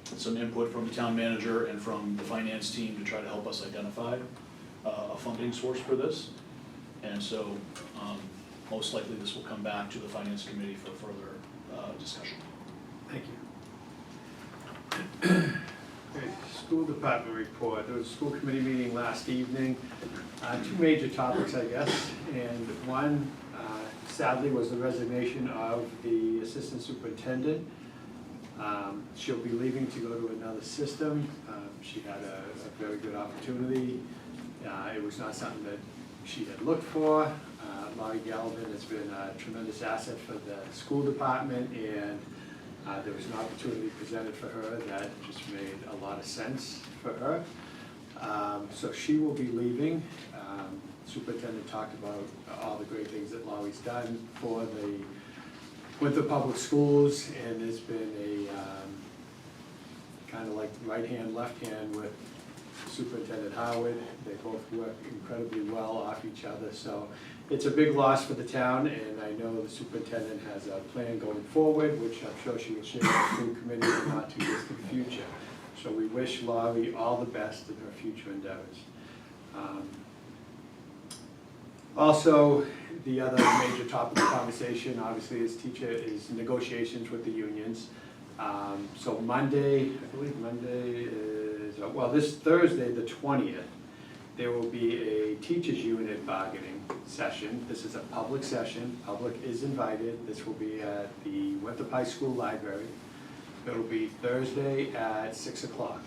some input from the town manager and from the finance team to try to help us identify a funding source for this. And so most likely this will come back to the finance committee for further discussion. Thank you. Okay, school department report. There was a school committee meeting last evening. Two major topics, I guess, and one, sadly, was the resignation of the assistant superintendent. She'll be leaving to go to another system. She had a very good opportunity. It was not something that she had looked for. Laurie Galvin has been a tremendous asset for the school department, and there was an opportunity presented for her that just made a lot of sense for her. So she will be leaving. Superintendent talked about all the great things that Laurie's done for the Winthrop Public Schools, and there's been a kind of like right hand, left hand with Superintendent Howard. They both work incredibly well off each other, so it's a big loss for the town, and I know the superintendent has a plan going forward, which I'm sure she will share with the school committee in the not too distant future. So we wish Laurie all the best in her future endeavors. Also, the other major topic of conversation, obviously, is negotiations with the unions. So Monday, I believe Monday is, well, this Thursday, the 20th, there will be a teachers unit bargaining session. This is a public session. Public is invited. This will be at the Winthrop High School Library. It will be Thursday at 6 o'clock.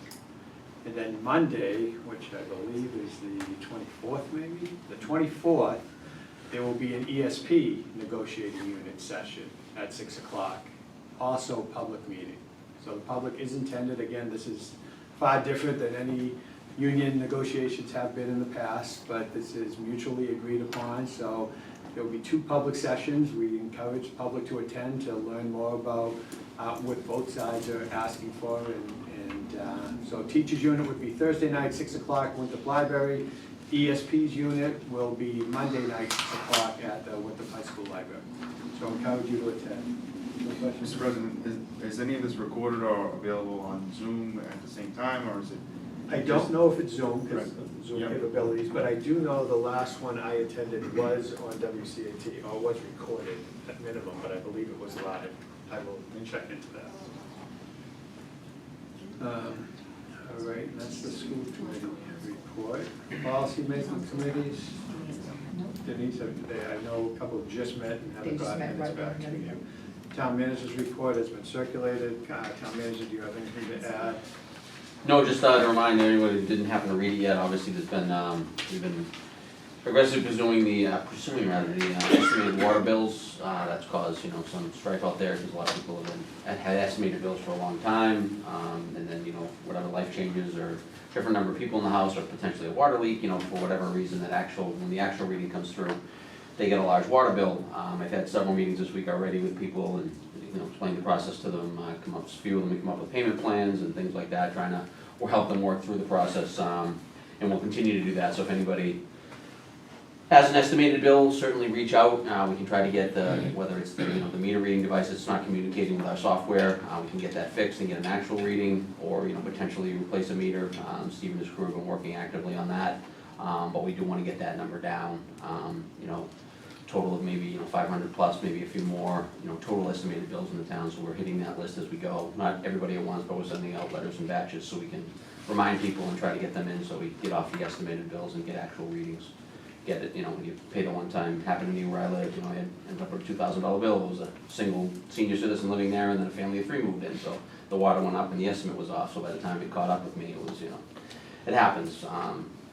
And then Monday, which I believe is the 24th maybe, the 24th, there will be an ESP negotiating unit session at 6 o'clock. Also public meeting. So the public is intended, again, this is far different than any union negotiations have been in the past, but this is mutually agreed upon, so there will be 2 public sessions. We encourage the public to attend to learn more about what both sides are asking for, and so teachers' unit would be Thursday night, 6 o'clock, Winthrop Library. ESP's unit will be Monday night, 6 o'clock at the Winthrop High School Library. So I encourage you to attend. No questions? Mr. President, is any of this recorded or available on Zoom at the same time, or is it? I don't know if it's Zoom, because Right. of Zoom Yeah. capabilities, but I do know the last one I attended was on WCAT, or was recorded at minimum, but I believe it was live. I will check into that. All right, that's the school committee report. Policy making committees, Denise, I know a couple just met and They haven't just gotten met, minutes right, back to right, you. right. Town manager's report has been circulated. Town manager, do you have anything to add? No, just to remind anyone who didn't happen to read it yet, obviously there's been, we've been aggressively pursuing the estimated water bills. That's caused, some strife out there, because a lot of people have had estimated bills for a long time. And then, whatever life changes, or different number of people in the house, or potentially a water leak, for whatever reason, when the actual reading comes through, they get a large water bill. I've had several meetings this week already with people, and explain the process to them, a few of them come up with payment plans and things like that, trying to, or help them work through the process, and we'll continue to do that. So if anybody has an estimated bill, certainly reach out. We can try to get whether it's the meter reading device that's not communicating with our software, we can get that fixed and get an actual reading, or potentially replace a meter. Steve and his crew have been working actively on that, but we do want to get that number down. Total of maybe 500 plus, maybe a few more, total estimated bills in the town, so we're hitting that list as we go. Not everybody at once, but we're sending out letters and batches so we can remind people and try to get them in, so we get off the estimated bills and get actual readings. Get it, when you pay the one time, happened to me where I lived, I ended up with a $2,000 bill. It was a single senior citizen living there, and then a family of 3 moved in, so the water went up and the estimate was off, so by the time it caught up with me, it was, it happens.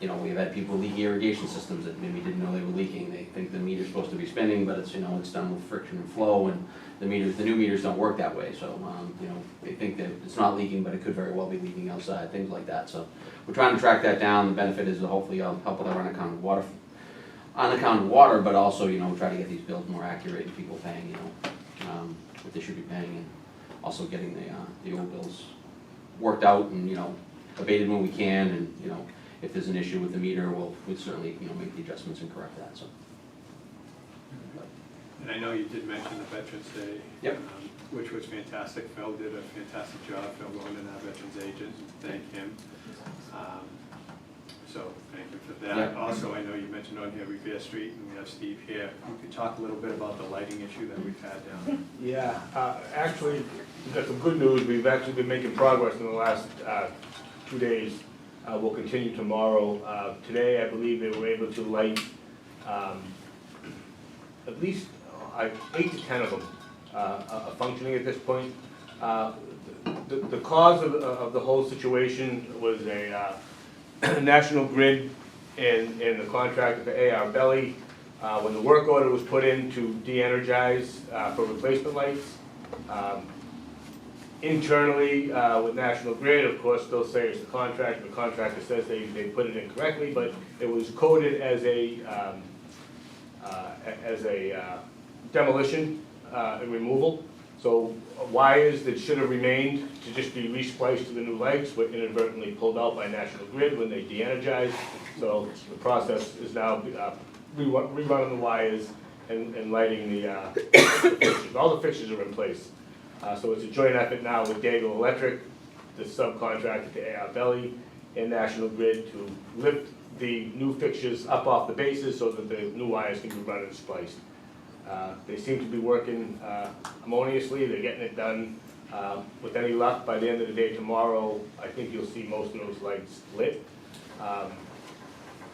We've had people leak irrigation systems that maybe didn't know they were leaking. They think the meter's supposed to be spinning, but it's, it's done with friction and flow, and the new meters don't work that way. So, they think that it's not leaking, but it could very well be leaking outside, things like that. So we're trying to track that down. The benefit is to hopefully help with our unaccountable water, but also, try to get these bills more accurate and people paying, what they should be paying, and also getting the old bills worked out and, abated when we can, and, if there's an issue with the meter, we'd certainly, make the adjustments and correct that, so. And I know you did mention the Veterans Day. Yep. Which was fantastic. Phil did a fantastic job. Phil Gordon, our Veterans agent, thank him. So thank you for that. Yep. Also, I know you mentioned on here Revere Street, and we have Steve here. You could talk a little bit about the lighting issue that we've had down there. Yeah, actually, we've got some good news. We've actually been making progress in the last 2 days. We'll continue tomorrow. Today, I believe they were able to light at least 8 to 10 of them are functioning at this point. The cause of the whole situation was a National Grid and the contract for AR Belly. When the work order was put in to de-energize for replacement lights, internally with National Grid, of course, they'll say it's the contractor. The contractor says they put it in correctly, but it was coded as a demolition and removal. So wires that should have remained to just be respliced to the new lights were inadvertently pulled out by National Grid when they de-energized. So the process is now rerunning the wires and lighting the fixtures. All the fixtures are in place. So it's a joint effort now with Dago Electric, the subcontractor to AR Belly, and National Grid to lift the new fixtures up off the bases so that the new wires can be run and spliced. They seem to be working harmoniously. They're getting it done. With any luck, by the end of the day tomorrow, I think you'll see most of those lights lit.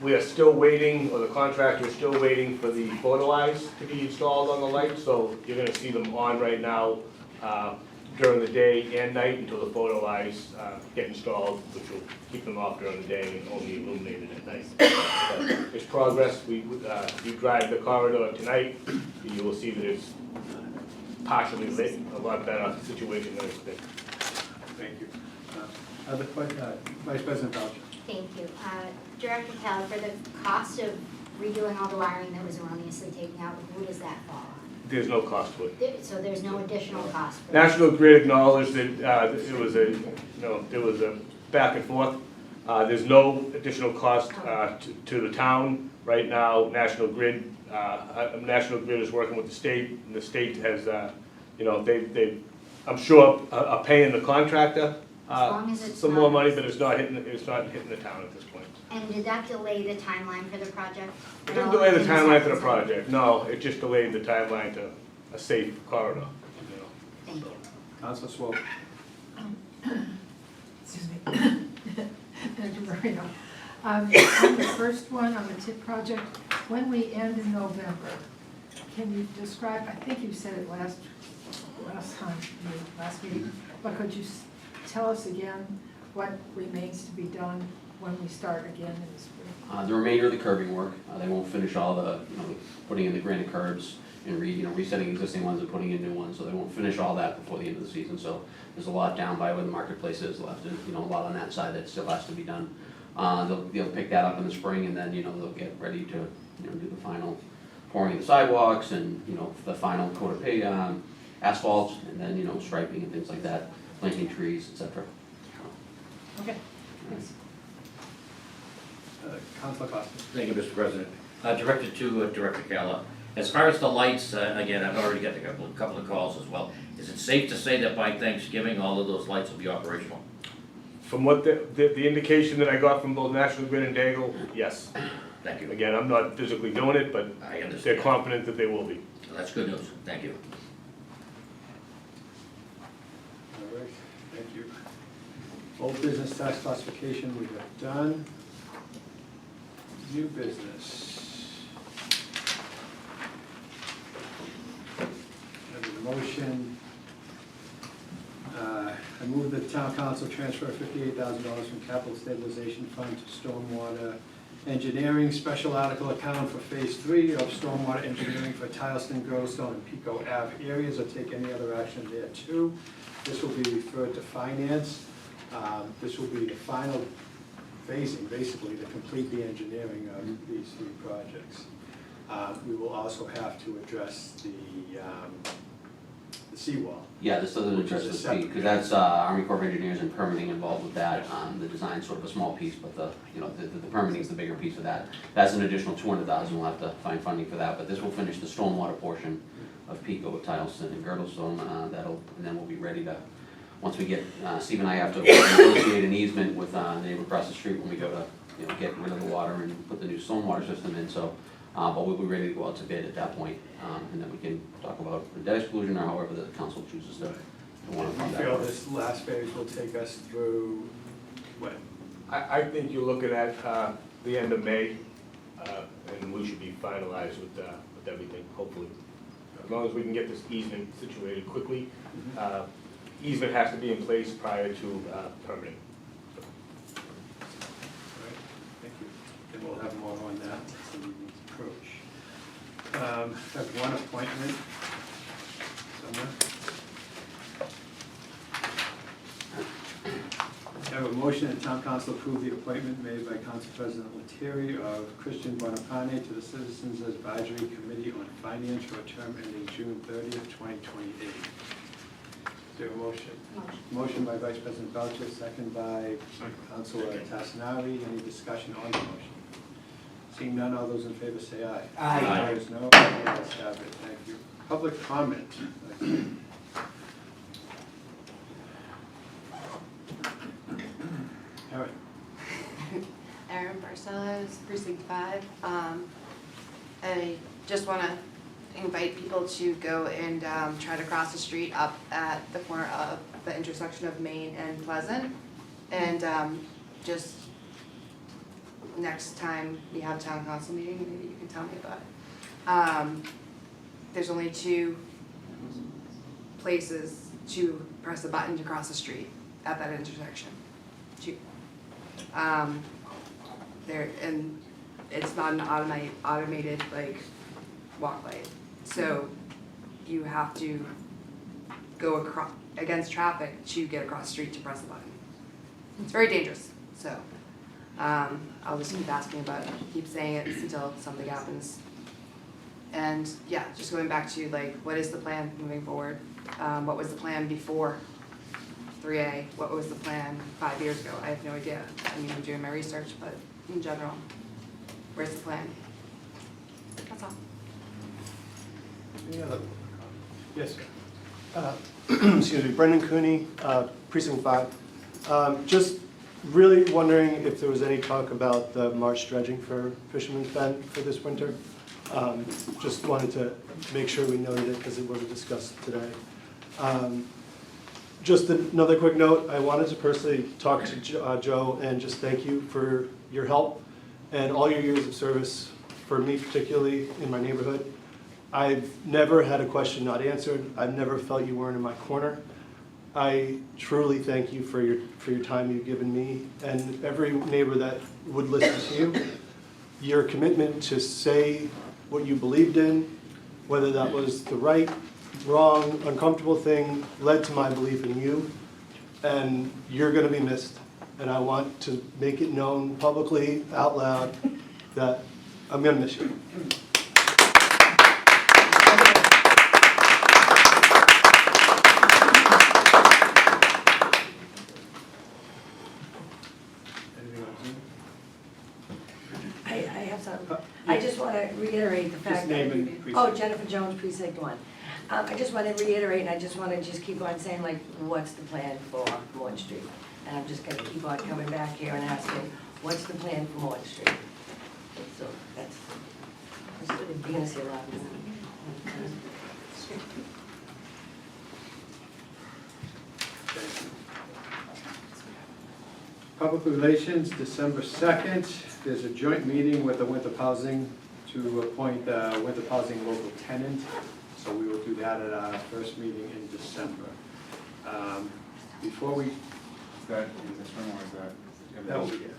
We are still waiting, or the contractor is still waiting for the photo eyes to be installed on the lights, so you're gonna see them on right now during the day and night until the photo eyes get installed, which will keep them off during the day and only illuminated at night. It's progress. You drive the corridor tonight, you will see that it's partially lit, a lot better situation than it's been. Thank you. Other Vice President Belcher. Thank you. Director Kell, for the cost of redoing all the wiring that was erroneously taken out, who does that fall on? There's no cost to it. So there's no additional cost for National Grid acknowledged that it was a, there was a back and forth. There's no additional cost to the town. Right now, National Grid is working with the state, and the state has, I'm sure, are paying the contractor As long as it's some more not- money, but it's not hitting the town at this point. And did that delay the timeline for the project? It didn't delay the timeline for the project, no, it just delayed the timeline to a safe corridor, you know. Thank you. Councilor Swope. Excuse me. Thank you, Marino. On the first one, on the TIP project, when we end in November, can you describe, I think you said it last meeting, but could you tell us again what remains to be done when we start again in the spring? The remainder of the curbing work, they won't finish all the, putting in the granite curbs and resetting existing ones and putting in new ones, so they won't finish all that before the end of the season, so there's a lot down by where the marketplace is left, and, a lot on that side that still has to be done. They'll pick that up in the spring, and then, they'll get ready to, do the final pouring of the sidewalks and, the final coat of asphalt, and then, striping and things like that, planting trees, et cetera. Okay, thanks. Councilor Costa. Thank you, Mr. President. Directed to Director Calla. As far as the lights, again, I've already got a couple of calls as well. Is it safe to say that by Thanksgiving, all of those lights will be operational? From what the indication that I got from both National Grid and Daigle, yes. Thank you. Again, I'm not physically doing it, but I understand. they're confident that they will be. That's good news. Thank you. All right, thank you. Old business tax classification we have done. New business. Have a motion. I move that the town council transfer $58,000 from capital stabilization fund to stormwater engineering special article account for phase 3 of stormwater engineering for Tileston, Girlstone, and Pico Ave areas, or take any other action there too. This will be referred to finance. This will be the final phasing, basically, to complete the engineering of these 3 projects. We will also have to address the seawall. Yeah, this doesn't address the fee, because that's Army Corps of Engineers and permitting involved with that. The design's sort of a small piece, but the permitting is the bigger piece of that. That's an additional $200,000, we'll have to find funding for that, but this will finish the stormwater portion of Pico with Tileston and Girdlestone, and then we'll be ready to, once we get, Steve and I have to negotiate an easement with the neighbor across the street when we go to, get rid of the water and put the new stormwater system in, so, but we'll be ready to go out to bid at that point, and then we can talk about the debt exclusion or however the council chooses to want to I fund feel that. this last phase will take us through, when? I think you're looking at the end of May, and we should be finalized with everything, hopefully. As long as we can get this easement situated quickly. Easement has to be in place prior to permitting. All right, thank you. And we'll have more on that as the meetings approach. Have one appointment somewhere. I have a motion that town council approve the appointment made by Council President Lettieri of Christian Bonapane to the Citizens Advisory Committee on Finance for a term ending June 30th, 2028. Is there a motion? Motion by Vice President Belcher, second by Councilor Tassinari. Any discussion on the motion? Seeing none, all those in favor say aye. Aye. Opposed, no. Ayes have it. Thank you. Public comment. Erin. Erin Barcelos, Precinct 5. I just want to invite people to go and try to cross the street up at the corner of the intersection of Main and Pleasant. And just next time we have a town council meeting, maybe you can tell me about it. There's only 2 places to press the button to cross the street at that intersection. 2. And it's not an automated like walkway, so you have to go against traffic to get across the street to press the button. It's very dangerous, so I'll just keep asking about it, keep saying it until something happens. And yeah, just going back to like, what is the plan moving forward? What was the plan before 3A? What was the plan 5 years ago? I have no idea. I mean, I'm doing my research, but in general, where's the plan? That's all. Any other? Yes, sir. Excuse me, Brendan Cooney, Precinct 5. Just really wondering if there was any talk about the marsh dredging for Fisherman's Bend for this winter. Just wanted to make sure we noted it because it wasn't discussed today. Just another quick note, I wanted to personally talk to Joe and just thank you for your help and all your years of service for me, particularly in my neighborhood. I've never had a question not answered. I've never felt you weren't in my corner. I truly thank you for your time you've given me and every neighbor that would listen to you. Your commitment to say what you believed in, whether that was the right, wrong, uncomfortable thing, led to my belief in you. And you're going to be missed. And I want to make it known publicly, out loud, that I'm going to miss you. I have some, I just want to reiterate the fact Just name that, and precinct. oh, Jennifer Jones, Precinct 1. I just want to reiterate, and I just want to just keep on saying, like, what's the plan for Morton Street? And I'm just going to keep on coming back here and asking, what's the plan for Morton Street? So that's, you're going to see a lot of that. Public Relations, December 2nd, there's a joint meeting with the Winthrop Housing to appoint the Winthrop Housing local tenant. So we will do that at our first meeting in December. Before we... Is that in this room or is that? That will be, And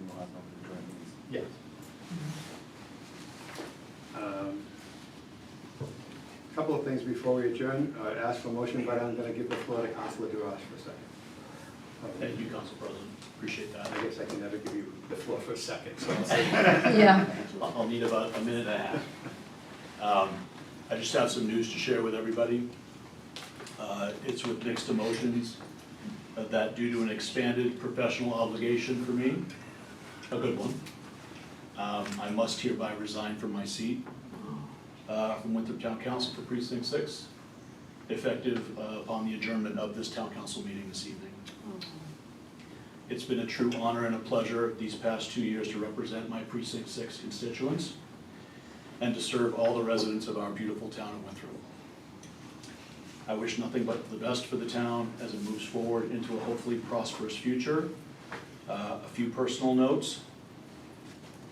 we'll have the joint meetings. yes. Couple of things before we adjourn. Ask for motion, but I'm going to give the floor to Councilor DeRoche for a second. Thank you, Council President, appreciate that. I guess I can never give you the floor for a second, so I'll say... Yeah. I'll need about a minute and a half. I just have some news to share with everybody. It's with mixed emotions that due to an expanded professional obligation for me, a good one, I must hereby resign from my seat from Winthrop Town Council for Precinct 6, effective upon the adjournment of this Town Council meeting this evening. It's been a true honor and a pleasure these past 2 years to represent my Precinct 6 constituents and to serve all the residents of our beautiful town of Winthrop. I wish nothing but the best for the town as it moves forward into a hopefully prosperous future. A few personal notes.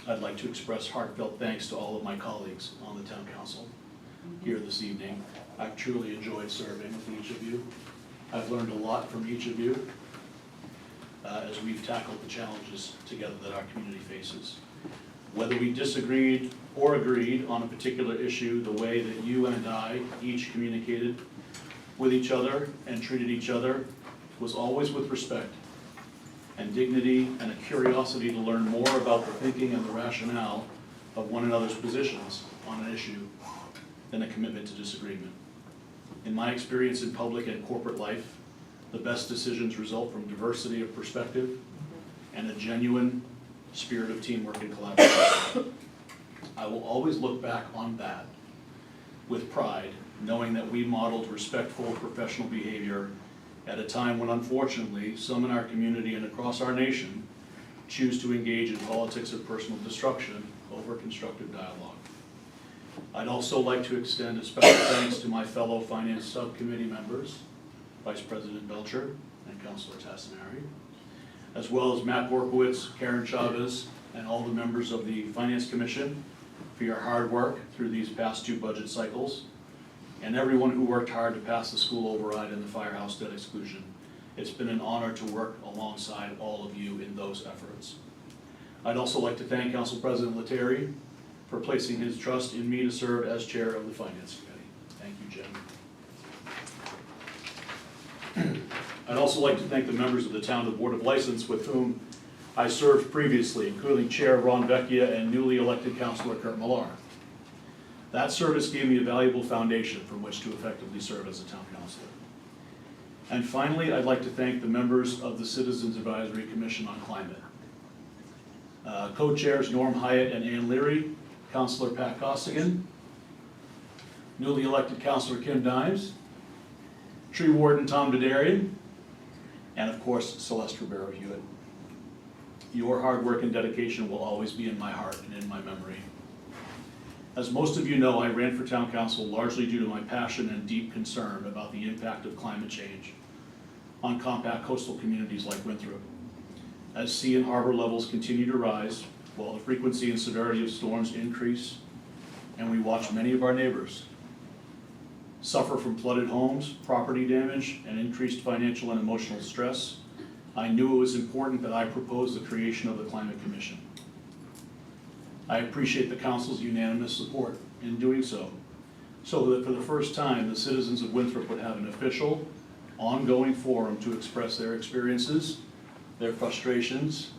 I'd like to express heartfelt thanks to all of my colleagues on the town council here this evening. I've truly enjoyed serving with each of you. I've learned a lot from each of you as we've tackled the challenges together that our community faces. Whether we disagreed or agreed on a particular issue, the way that you and I each communicated with each other and treated each other was always with respect and dignity and a curiosity to learn more about the thinking and the rationale of one another's positions on an issue than a commitment to disagreement. In my experience in public and corporate life, the best decisions result from diversity of perspective and a genuine spirit of teamwork and collaboration. I will always look back on that with pride, knowing that we modeled respectful professional behavior at a time when, unfortunately, some in our community and across our nation choose to engage in politics of personal destruction over constructive dialogue. I'd also like to extend a special thanks to my fellow Finance Subcommittee members, Vice President Belcher and Councilor Tassinari, as well as Matt Borkowitz, Karen Chavez, and all the members of the Finance Commission for your hard work through these past 2 budget cycles, and everyone who worked hard to pass the school override and the firehouse debt exclusion. It's been an honor to work alongside all of you in those efforts. I'd also like to thank Council President Lettieri for placing his trust in me to serve as chair of the Finance Committee. Thank you, Jen. I'd also like to thank the members of the Town Board of License with whom I served previously, including Chair Ron Vecchia and newly elected Councilor Kurt Millar. That service gave me a valuable foundation from which to effectively serve as a town councilor. And finally, I'd like to thank the members of the Citizens Advisory Commission on Climate. Co-chairs Norm Hyatt and Ann Leary, Councilor Pat Costigan, newly elected Councilor Kim Dimes, Tree Warden Tom Dadarian, and of course, Celeste Ribeiro Hewitt. Your hard work and dedication will always be in my heart and in my memory. As most of you know, I ran for town council largely due to my passion and deep concern about the impact of climate change on compact coastal communities like Winthrop. As sea and harbor levels continue to rise, while the frequency and severity of storms increase, and we watch many of our neighbors suffer from flooded homes, property damage, and increased financial and emotional stress, I knew it was important that I propose the creation of the Climate Commission. I appreciate the council's unanimous support in doing so that for the first time, the citizens of Winthrop would have an official, ongoing forum to express their experiences, their frustrations,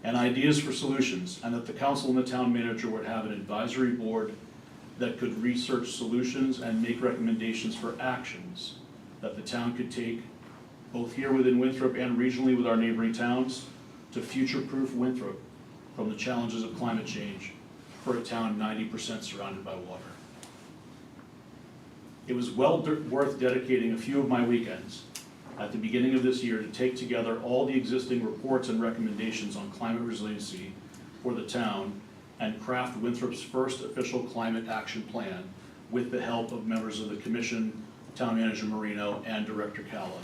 and ideas for solutions, and that the council and the town manager would have an advisory board that could research solutions and make recommendations for actions that the town could take, both here within Winthrop and regionally with our neighboring towns, to future-proof Winthrop from the challenges of climate change for a town 90% surrounded by water. It was well worth dedicating a few of my weekends at the beginning of this year to take together all the existing reports and recommendations on climate resiliency for the town and craft Winthrop's first official climate action plan with the help of members of the Commission, Town Manager Marino, and Director Calla.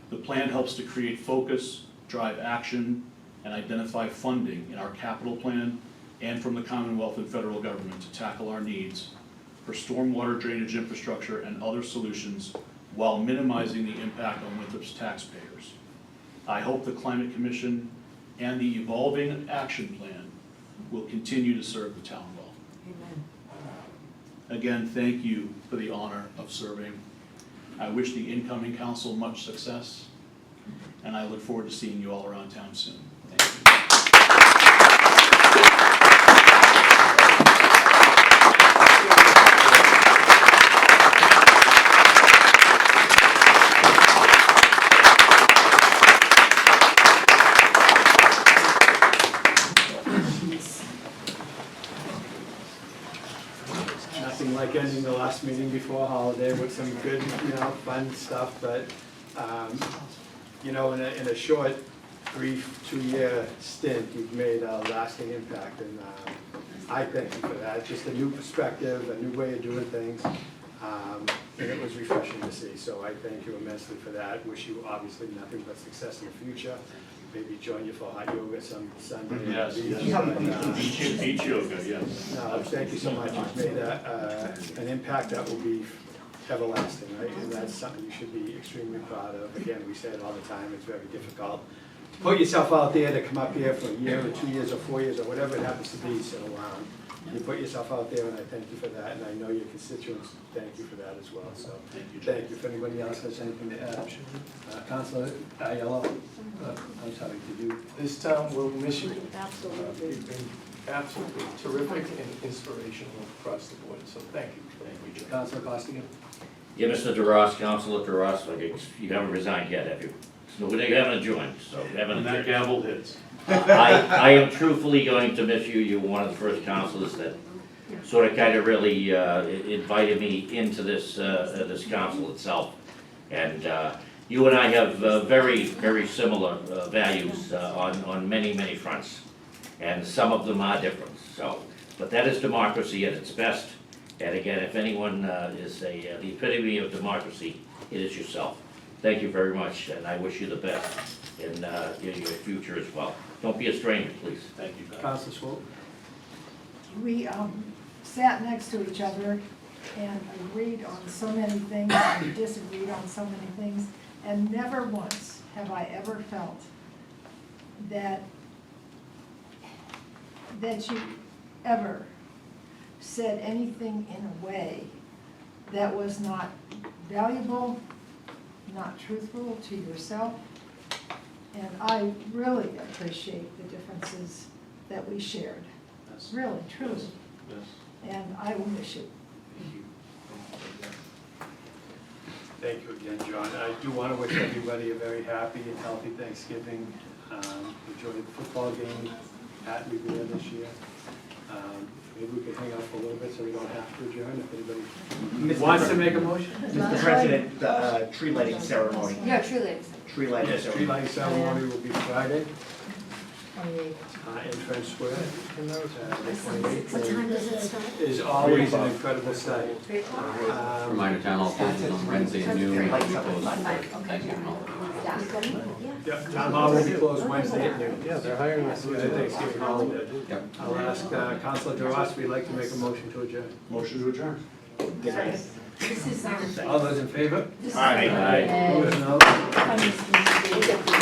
The plan helps to create focus, drive action, and identify funding in our capital plan and from the Commonwealth and federal government to tackle our needs for stormwater drainage infrastructure and other solutions while minimizing the impact on Winthrop's taxpayers. I hope the Climate Commission and the evolving action plan will continue to serve the town well. Amen. Again, thank you for the honor of serving. I wish the incoming council much success, and I look forward to seeing you all around town soon. Thank you. Nothing like ending the last meeting before holiday with some good, fun stuff, but, in a short, brief 2-year stint, you've made a lasting impact, and I thank you for that. Just a new perspective, a new way of doing things, and it was refreshing to see, so I thank you immensely for that. Wish you obviously nothing but success in the future. Maybe join you for hot yoga some Sunday. Yes, beach yoga, yes. No, thank you so much. You've made an impact that will be everlasting, right? And that's something you should be extremely proud of. Again, we say it all the time, it's very difficult to put yourself out there to come up here for a year or 2 years or 4 years or whatever it happens to be, so you put yourself out there, and I thank you for that, and I know your constituents thank you for that as well, so. Thank you. Thank you. If anybody else has anything to add. Councilor Aiello, I'm sorry, did you? This town will miss you. Absolutely. You've been absolutely terrific and inspirational across the board, so thank you. Thank you, Joe. Councilor Costigan? Yeah, Mr. DeRoss, Councilor DeRoss, you haven't resigned yet, have you? No, you haven't joined, so you haven't. And that gavel hits. I am truthfully going to miss you. You were one of the first councilors that sort of kind of really invited me into this council itself. And you and I have very, very similar values on many, many fronts. And some of them are different, so. But that is democracy at its best. And again, if anyone is the epitome of democracy, it is yourself. Thank you very much, and I wish you the best in your future as well. Don't be a stranger, please. Thank you, Pat. Councilor Swope? We sat next to each other and agreed on so many things and disagreed on so many things, and never once have I ever felt that you ever said anything in a way that was not valuable, not truthful to yourself. And I really appreciate the differences that we shared, Yes. really, truly. Yes. And I will miss you. Thank you again, John. I do want to wish everybody a very happy and healthy Thanksgiving. Enjoy the football game at Revere this year. Maybe we could hang out for a little bit so we don't have to adjourn if anybody wants to make a motion. Mr. President, the tree lighting ceremony. Yeah, truly. Tree lighting Yes, tree ceremony. lighting ceremony will be Friday, 28. in French Square, the 28th. What time does it start? Is always an incredible sight. Reminder, town hall closes on Wednesday at noon, we close for Thanksgiving holiday. Yep, town hall will be closed Wednesday at noon. Yeah, they're hiring us. It's a Thanksgiving holiday. Yep. I'll ask Councilor DeRosa if he'd like to make a motion to adjourn. Motion to adjourn. Second. This is, All those in favor? Aye. Opposed, no? I miss you.